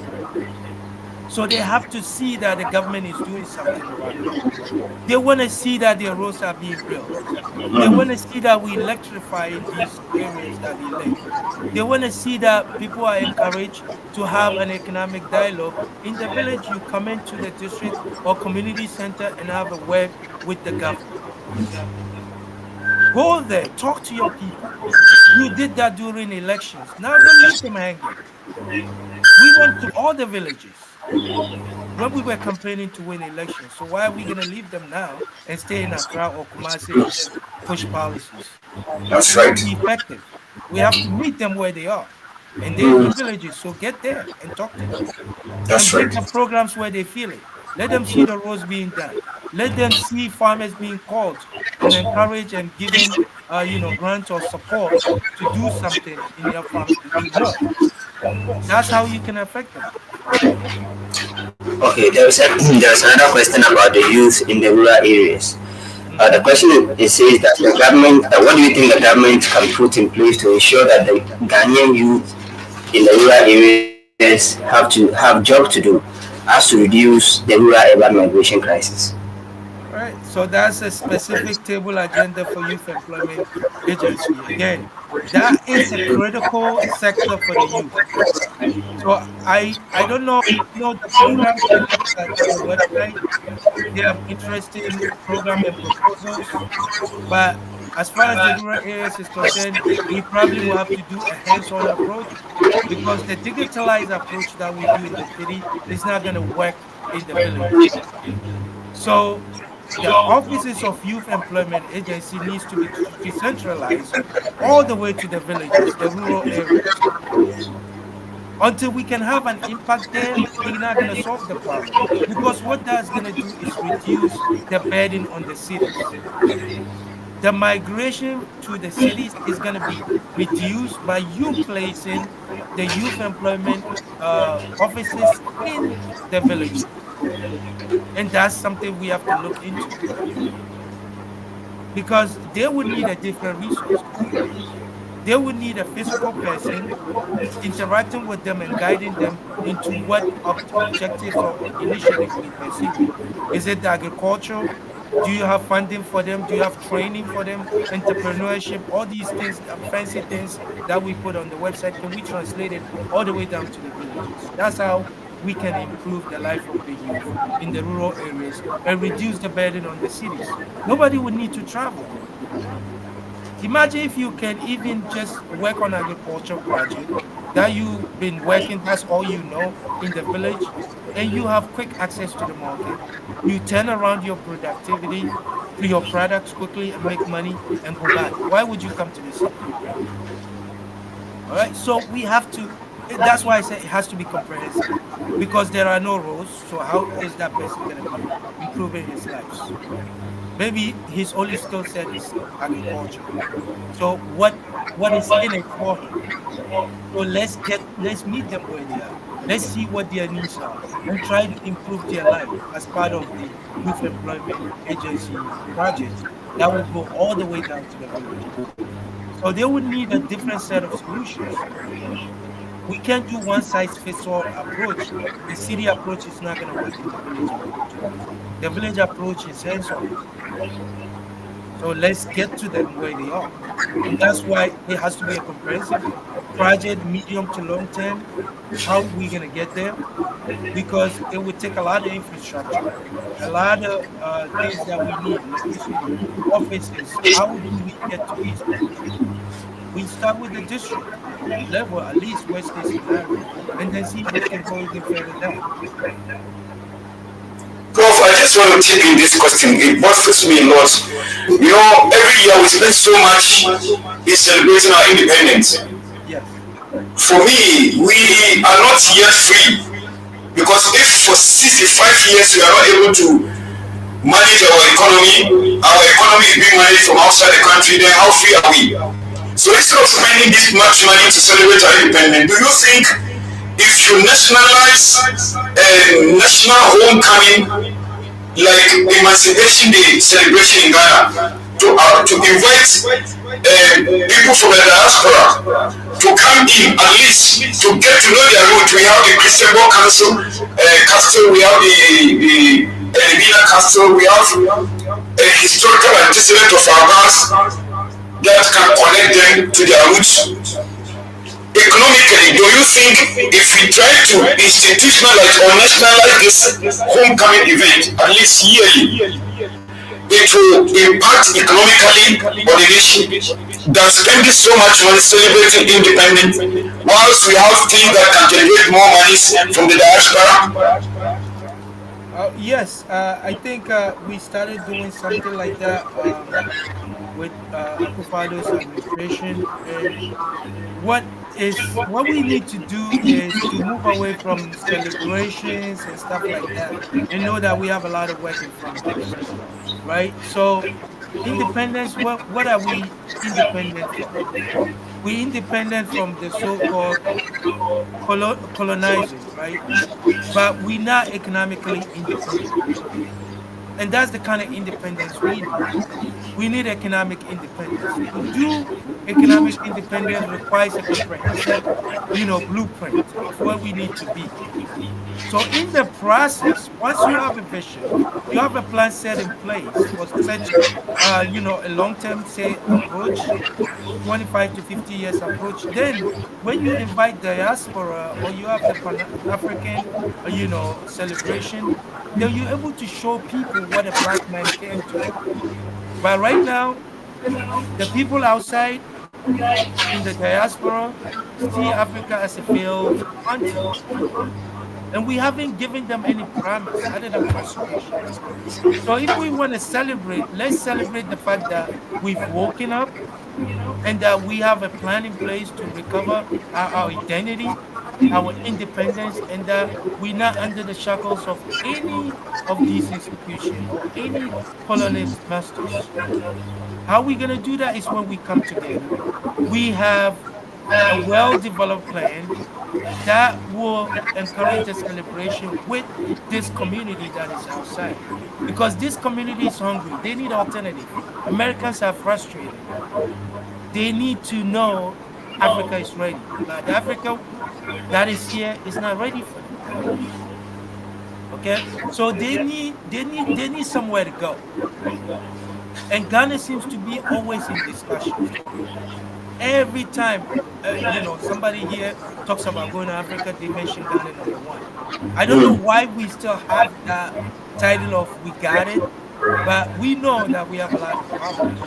So they have to see that the government is doing something about it. They want to see that their roads are being built. They want to see that we electrify in these areas that they live. They want to see that people are encouraged to have an economic dialogue. In the village, you come into the district or community center and have a word with the governor. Go there, talk to your people. You did that during elections. Now don't leave them hanging. We went to all the villages when we were campaigning to win elections. So why are we going to leave them now and stay in Accra or Kumasi and just push policies? It That's will not right. be effective. We have to meet them where they are. And they're in the villages. So get there and talk to them and That's bring right. the programs where they feel it. Let them see the roads being done. Let them see farmers being called and encouraged and given, grants or support to do something in their farms to do more. That's how you can affect them. Okay, there's another question about the youth in the rural areas. The Mhm. question it says that the government, what do you think the government can put in place to ensure that the Ghanaian youth in the rural areas have job to do, as to reduce the rural urban migration crisis? All right. So that's a specific table agenda for youth employment agency. Again, that is a critical sector for the youth. So I don't know, the programs I looked at on the website, they have interesting program and proposals. But as far as the rural areas is concerned, we probably will have to do a hands-on approach because the digitalized approach that we do in the city is not going to work in the villages. So the offices of youth employment agency needs to be decentralized all the way to the villages, the rural areas. Until we can have an impact there, we're not going to solve the problem because what that's going to do is reduce the burden on the cities. The migration to the cities is going to be reduced by you placing the youth employment offices in the villages. And that's something we have to look into because they would need a different resources. They would need a physical person interacting with them and guiding them into what objectives or initiative we're pursuing. Is it agriculture? Do you have funding for them? Do you have training for them? Entrepreneurship, all these things, fancy things that we put on the website, can we translate it all the way down to the villages? That's how we can improve the life of the youth in the rural areas and reduce the burden on the cities. Nobody would need to travel. Imagine if you can even just work on agriculture project that you've been working, that's all you know in the village, and you have quick access to the market. You turn around your productivity to your products quickly and make money and go back. Why would you come to the city? All right. So we have to, that's why I say it has to be comprehensive because there are no roads. So how is that person going to be improving his lives? Maybe his only skill set is agriculture. So what is in it for him? So let's meet them where they are. Let's see what their needs are and try to improve their life as part of the youth employment agency project that will go all the way down to the villages. So they would need a different set of solutions. We can't do one size fits all approach. The city approach is not going to work in the village approach. The village approach is hands on. So let's get to them where they are. And that's why it has to be a comprehensive project, medium to long term. How are we going to get there? Because it would take a lot of infrastructure, a lot of things that we need, electricity, offices. How do we get to these locations? We start with the district level, at least worst case scenario, and then see if we can go even further down. Prof, I just want to tip in this question. It bothers me a lot. You know, every year we spend so much in celebrating our independence. Yes. For me, we are not yet free because if for 65 years we are not able to manage our economy is being managed from outside the country, then how free are we? So instead of spending this much money to celebrate our independence, do you think if you nationalize national homecoming like Emancipation Day celebration in Ghana to invite people from the diaspora to come in at least to get to know their root? We have the Christian Ball Council, Castle, we have the Elvina Castle, we have a historical antecedent of our past that can connect them to their roots. Economically, do you think if we try to institutionalize or nationalize this homecoming event at least yearly, it will impact economically on the nation than spending so much money celebrating independence whilst we have things that can generate more money from the diaspora? Yes, I think we started doing something like that with Akufado's administration, and what we need to do is to move away from celebrations and stuff like that, and know that we have a lot of work in front of us, right? So independence, what are we independent from? We independent from the so-called colonizers, right? But we're not economically independent, and that's the kind of independence we need. We need economic independence. To do economic independence requires a comprehensive, blueprint of where we need to be. So in the process, once you have a vision, you have a plan set in place for such, a long-term, say, approach, 25 to 50 years approach. Then when you invite diaspora or you have the Pan-African, celebration, then you're able to show people what a black man can do. But right now, the people outside in the diaspora see Africa as a failed continent. And we haven't given them any promise other than frustration. So if we want to celebrate, let's celebrate the fact that we've woken up and that we have a plan in place to recover our identity, our independence, and that we're not under the shackles of any of these institutions or any colonist masters. How we going to do that is when we come together. We have a well-developed plan that will encourage the celebration with this community that is outside. Because this community is hungry. They need alternative. Americans are frustrated. They need to know Africa is ready. But the Africa that is here is not ready for them. Okay? So they need somewhere to go. And Ghana seems to be always in discussion. Every time, somebody here talks about going to Africa, they mention Ghana number one. I don't know why we still have that title of we got it, but we know that we have a lot of problems.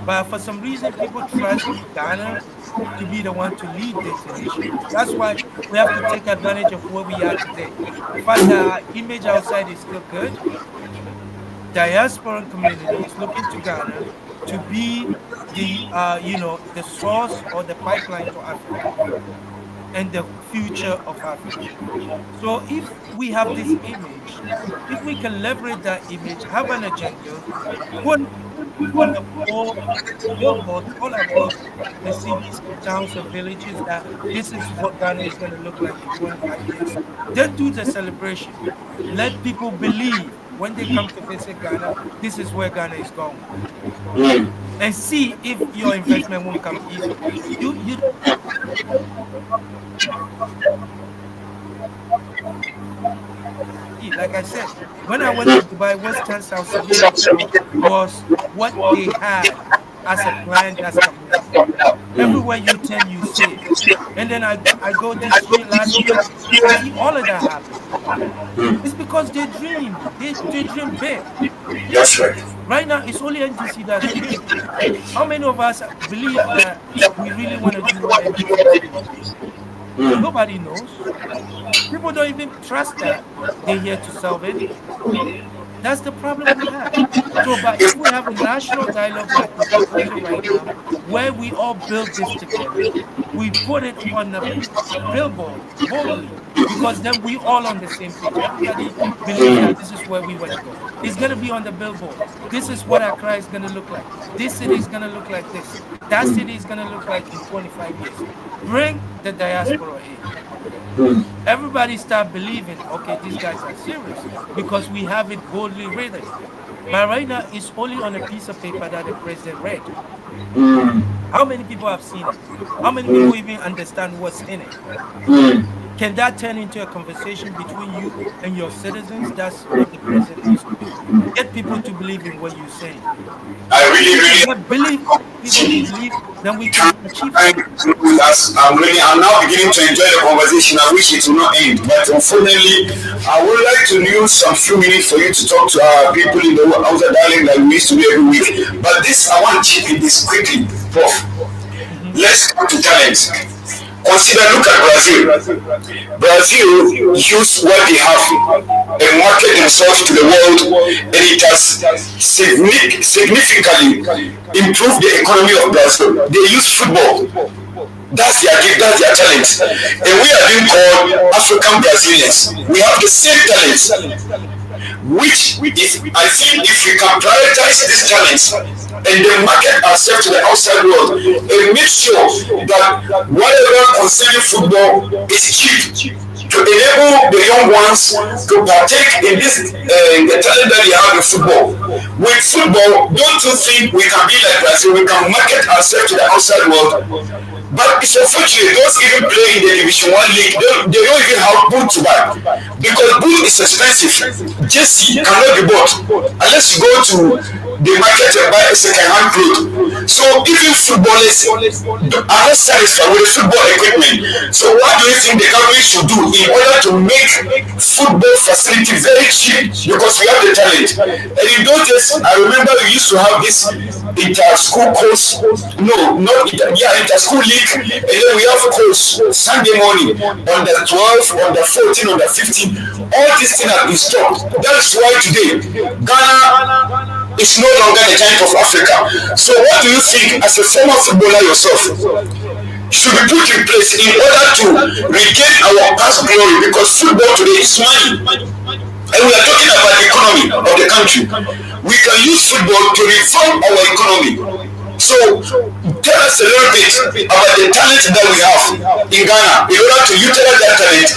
But for some reason, people trust Ghana to be the one to lead this initiative. That's why we have to take advantage of where we are today. The fact that our image outside is still good, diasporan community is looking to Ghana to be the source or the pipeline to Africa and the future of Africa. So if we have this image, if we can leverage that image, have an agenda, put on the wall billboards all across the cities and towns and villages that this is what Ghana is going to look like in 25 years, then do the celebration. Let people believe when they come to visit Ghana, this is where Ghana is going, mm, and see if your investment won't come easy. You see, like I said, when I went to Dubai, what stands out to me was what they had as a plan that's coming out. Everywhere you turn, you see it. And then I go this year, last year, I see all of that happening. It's because they dream. They dream big. That's right. Right now, it's only NDC that's dreaming. How many of us believe that we really want to do what NDC is doing? mm. Nobody knows. People don't even trust that they're here to solve anything. That's the problem we have. So, but if we have a national dialogue like we're proposing right now, where we all build this together, we put it on the billboard boldly, because then we all on the same page. Everybody believes that this is where we want to go. It's going to be on the billboard. This is what Accra is going to look like. This city is going to look like this. That city is going to look like in 25 years. Bring the diaspora in. Everybody start believing, okay, these guys are serious because we have it boldly written. But right now, it's only on a piece of paper that the president read. How many people have seen it? How many people even understand what's in it? Can that turn into a conversation between you and your citizens? That's what the president needs to do. Get people to believe in what you're saying. I really, If we really get believe people to believe, then we can achieve something. I'm now beginning to enjoy the conversation. I wish it would not end, but unfortunately, I would like to use some few minutes for you to talk to our people in the outer dialect like we used to do every week. But this, I want to chip in this quickly, Prof. Mhm. Let's come to talents. Consider, look at Brazil. Brazil use what they have and market themselves to the world, and it has significantly improved the economy of Brazil. They use football. That's their gift, that's their talent. And we are being called African Brazilians. We have the same talents, which if I think if we can prioritize these talents and then market ourselves to the outside world and make sure that whatever concerning football is cheap to enable the young ones to partake in this the talent that they have in football. With football, don't you think we can be like Brazil? We can market ourselves to the outside world. But it's unfortunate those even play in the Division One league, they don't even have boot to buy because boot is expensive. Jersey cannot be bought unless you go to the market and buy a second-hand clothes. So even footballers are not satisfied with the football equipment. So what do you think the government should do in order to make football facility very cheap because we have the talent? And in those days, I remember we used to have this inter-school course. No, not inter-school league. And then we have course Sunday morning on the 12th, on the 14th, on the 15th. All these things have been stopped. That's why today Ghana is no longer the giant of Africa. So what do you think as a former footballer yourself should be put in place in order to regain our past glory? Because football today is money. And we are talking about the economy of the country. We can use football to reform our economy. So tell us a little bit about the talent that we have in Ghana in order to utilize that talent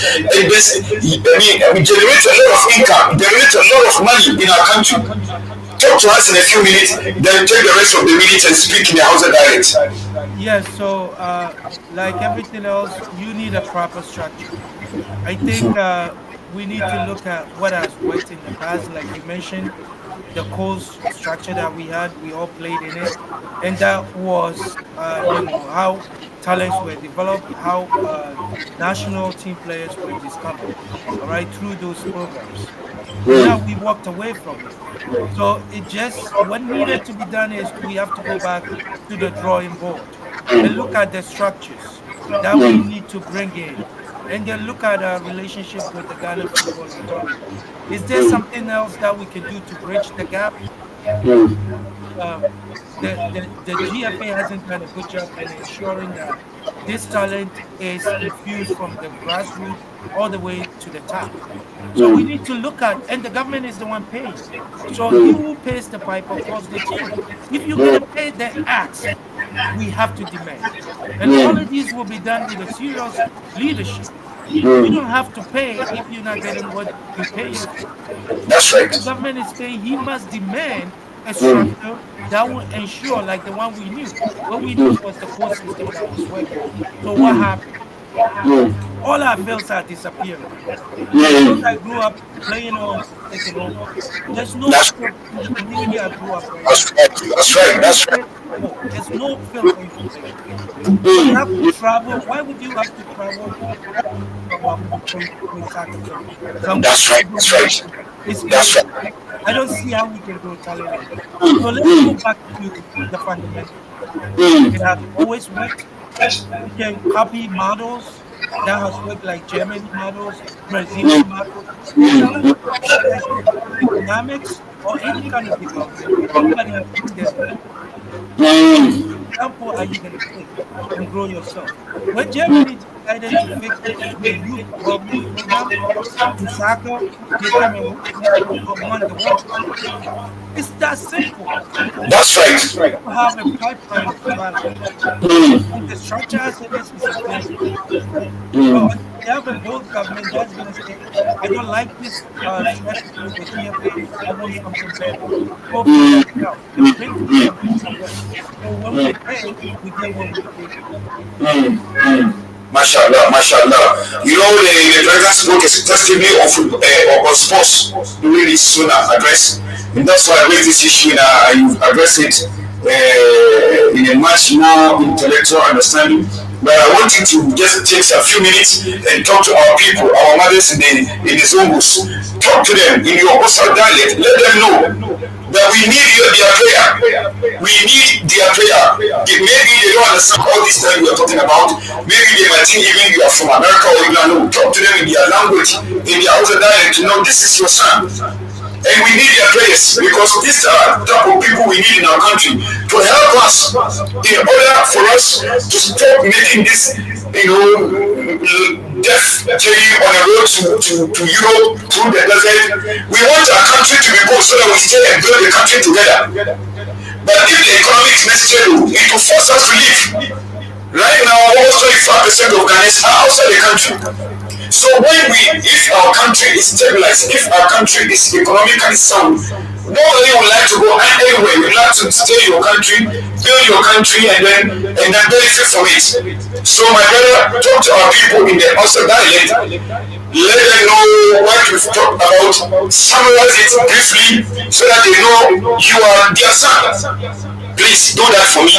and generate a lot of income, generate a lot of money in our country. Talk to us in a few minutes, then take the rest of the minutes and speak in the Hausa dialect. Yes, so like everything else, you need a proper structure. I think we need to look at what has worked in the past, like you mentioned, the course structure that we had, we all played in it, and that was, how talents were developed, how national team players were discovered, all right, through those programs. And now we walked away from it. So it just what needed to be done is we have to go back to the drawing board and look at the structures that we need to bring in, and then look at our relationship with the Ghana Football Authority. Is there something else that we can do to bridge the gap? Uh, the GFA hasn't done a good job in ensuring that this talent is infused from the grassroots all the way to the top. So we need to look at, and the government is the one paying. So he who pays the piper calls the tune. If you're going to pay the ask, we have to demand. And all of these will be done with a serious leadership. You Mm. don't have to pay if you're not getting what you pay yourself. That's If right. the government is paying, he must demand a Mm. structure that will ensure, like the one we knew. What we knew Mm. was the court system that was working. So what Mm. happened? Mm. All our fields are disappearing. The field I Mm. grew up playing on is taken over. There's no That's field in the community I grew up right now. that's right. That's You can right. even That's play right. football. There's no field for you to play. So you have to Mm. travel. Why would you have to travel from Abuja to play soccer field? Some That's right. you don't That's know right. nothing. It's That's crazy. right. I don't see how we can grow talent like that. So Mm. let's go Mm. back to the fundamentals. It has Mm. always worked. We can copy models that has worked like Germany models, Brazilian models. But when we Mm. talk like economics or any kind of development, everybody has been there before. Mm. Example are you going to take and grow yourself? When Germany decided to fix the youth development program in soccer, they came and won the World Cup. It's that simple. That's right. You have a pipeline of development. With Mm. the structure as it is, it's a failure. But Mm. until you have a bold government that's going to say, I don't like this strategy with TFA, I want something better. Go figure Mm. it out and bring together and work. So when we pay, we get what we pay for. Mm. Mm. Mashallah, mashallah. You know, the president spoke extensively of sports during his Sunnah address. And that's why I raised this issue now, and you address it in a much more intellectual understanding. But I want you to just take a few minutes and talk to our people, our mothers in the Zongos. Talk to them in your Osa dialect. Let them know that we need their prayer. We need their prayer. Maybe they don't understand all this time we are talking about. Maybe they might think even you are from America or England. No, talk to them in their language, in their outer dialect to know this is your son. And we need their prayers because these are the type of people we need in our country to help us in order for us to stop making this, death journey on the road to Europe through the desert. We want our country to be good so that we stay and build the country together. But if the economy is necessary, it will force us to leave. Right now, almost 25% of Ghanaians are outside the country. So if our country is stabilized, if our country is economically sound, nobody would like to go anywhere. You like to stay in your country, build your country, and then benefit from it. So my brother, talk to our people in the outside dialect. Let them know what we've talked about. Summarize it briefly so that they know you are their son. Please do that for me.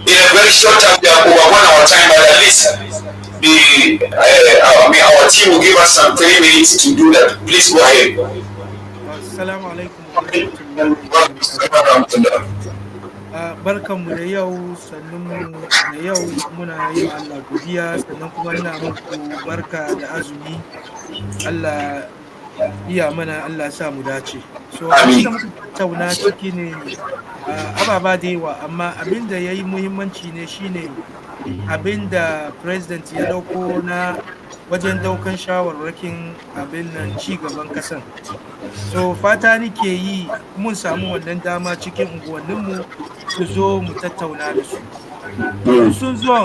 In a very short time, we have over 1 hour time, but at least our team will give us some 3 minutes to do that. Please go ahead. Assalamu alaikum wa rahmatullahi wa barakatuh. Barkanmu da yau, sannunmu da yau muna yi ma Allah godiya sannan kuma ina muku barka da azumi. Allah iya mana Allah sa mu dace. So abin da Amin. muka tattauna ciki ne ababa da yawa amma abin da ya yi muhimmanci ne shine abin da president ya dauko na wajen daukan shawarwakin abin nan ci gaban kasan. So fata nike yi mun samu wannan dama cikin unguwanninmu su zo mu tattauna da su. In sun zo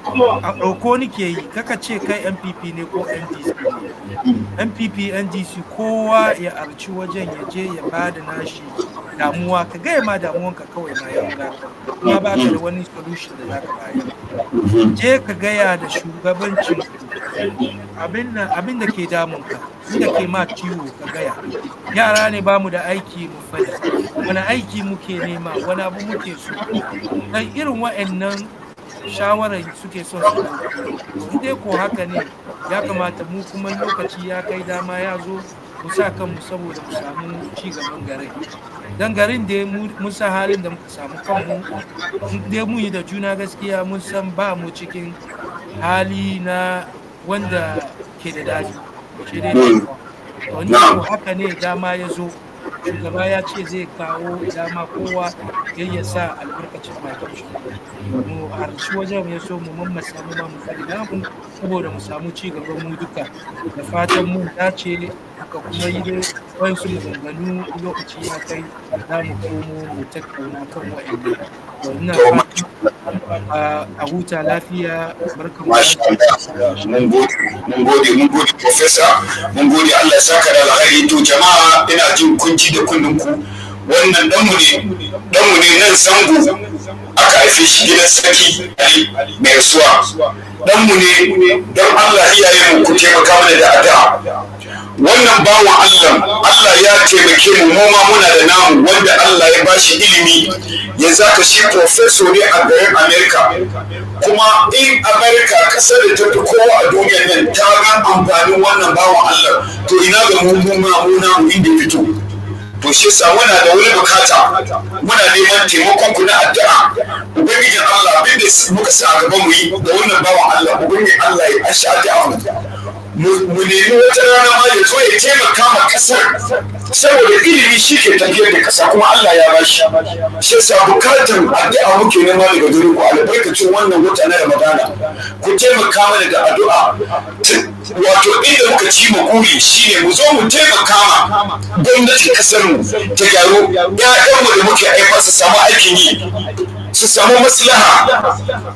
a ɗauko nike yi kaka ce kai MPP ne ko NDC ne. MPP NDC kowa ya arci wajen ya je ya ba da nashi damuwa ka gaya ma damuwanka kawai ma ya wadatar kuma baka da wani solution da zaka bayar. Je ka gaya da shugabancinku abin da ke damunka inda ke ma ciwo ka gaya. Yara ne ba mu da aiki mu fadi wani aiki muke nema wani abu muke so kai irin wa'annan shawarar suke son su dauko. To in dai ko haka ne ya kamata mu kuma lokaci ya kai dama ya zo mu sa kanmu saboda mu samu ci gaban garin. Dan garin da mun san halin da muka samu kanmu dai mu yi da juna gaskiya mun san ba mu cikin hali na wanda ke da daɗi shi dai damuwa. To in dai ko Now, haka ne dama ya zo shugaba ya ce zai kawo dama kowa ya sa albarkacin bakin shi mu harci wajen ya so mu mammasa mu ma mu fadi namu saboda mu samu ci gaban mu duka da fatan mun dace muka kuma yi dai wasu maganganu lokaci ya kai za mu komo mu tattauna kan wa'annan To ina to fatan a huta lafiya, barkanmu da masha Allah mun gode professor, mun gode Allah ya saka da alkhairi. To jama'a ina jin kunci da kunninku, wannan danmu ne nan zango aka haife shi gidan sarki Ali mai rasuwa, danmu ne don Allah iyayenmu ku taimaka mana da addu'a. Wannan bawan Allah ya taimake mu, mu ma muna da namu wanda Allah ya bashi ilimi, yanzu aka shi professor ne a garin America, kuma in America kasar da ta fi kowa a duniyar nan ta ga amfanin wannan bawan Allah, to ina ga mu inda fito. To shi sa muna da wani bukata, muna neman taimakon ku na addu'a. Ubangijin Allah abinda muka sa a gaban mu yi da wannan bawan Allah, ubangijin Allah ya asha addu'a mu nemi wata rana ma ya zo ya taimaka ma kasar, saboda ilimi shi ke tafiyar da kasa, kuma Allah ya bashi. Shi sa bukatan addu'a muke nema daga gare ku albarkacin wannan wata na Ramadana, ku taimaka mana da addu'a. Wato inda muka ci mu guri shine mu zo mu taimaka ma gwamnatin kasar mu ta gyaru, ƴaƴanmu da muke aifa su samu aikin yi, su samu maslaha.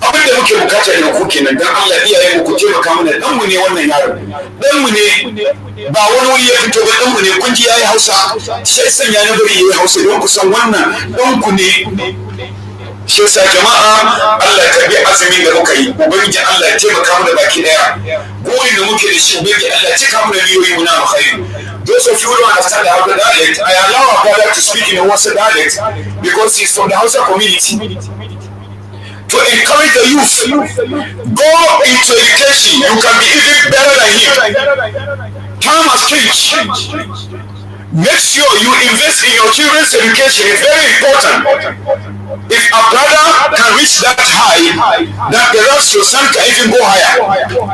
Abin da muke bukata da ku kenan, dan Allah iyayen mu ku taimaka mana. Dan mu ne wannan yaro, dan mu ne, ba wani wuri ya fito ba, dan mu ne. Kun ji yayi Hausa, sai sanya na bari yayi Hausa don ku san wannan dan ku ne. Shi yasa jama'a Allah ya karbi azumin da muka yi, ubangiji Allah ya taimaka mana baki daya. Burin da muke da shi ubangiji Allah ya cika mana niyoyi mu na alkhairi. Those of you who don't understand the Hausa dialect, I allow our brother to speak in the Hausa dialect because he's from the Hausa community. To encourage the youth, go into education. You can be even better than him. Time has changed. Make sure you invest in your children's education. It's very important. If a brother can reach that high, that the rest of your son can even go higher.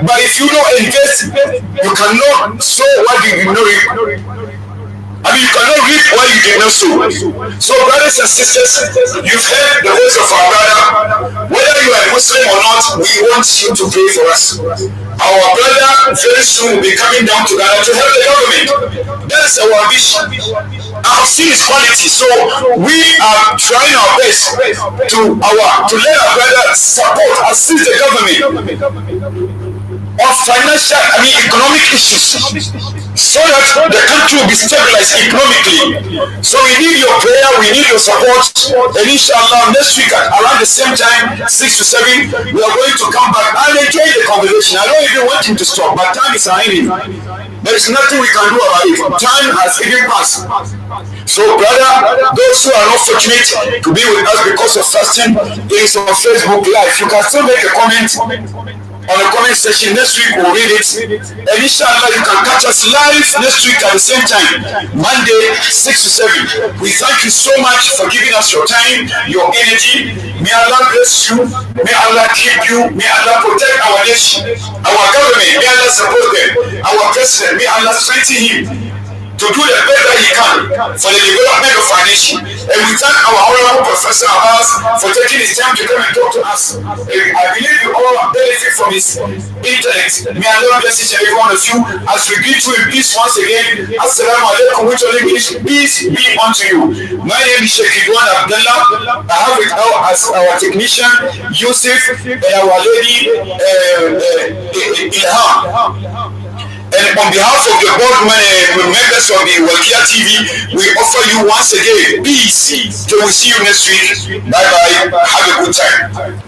But if you don't invest, you cannot sow what you did not reap. You cannot reap what you did not sow. So brothers and sisters, you've heard the voice of our brother. Whether you are Muslim or not, we want you to pray for us. Our brother very soon will be coming down to Ghana to help the government. That's our vision. Our sin is quality, so we are trying our best to let our brother support, assist the government of financial, economic issues, so that the country will be stabilized economically. So we need your prayer, we need your support, and inshallah next week around the same time, 6 to 7, we are going to come back and enjoy the conversation. I don't even want him to stop, but time is running. There is nothing we can do about it. Time has even passed. So brother, those who are not fortunate to be with us because of fasting, it is on Facebook Live. You can still make a comment on the comment section. Next week we'll read it, and inshallah you can catch us live next week at the same time, Monday 6 to 7. We thank you so much for giving us your time, your energy. May Allah bless you, may Allah keep you, may Allah protect our nation, our government, may Allah support them, our president, may Allah strengthen him to do the best that he can for the development of our nation. And we thank our honorable Professor Abbas for taking his time to come and talk to us. I believe you all benefit from his intellect. May Allah bless each and every one of you as we greet you in peace once again. Assalamu alaikum, which only means peace be unto you. My name is Sheikh ABDULLAH. I have with us our technician Yusuf and our lady Ilham. And on behalf of the board members of the Wakia TV, we offer you once again peace. Till we see you next week. Bye bye. Have a good time.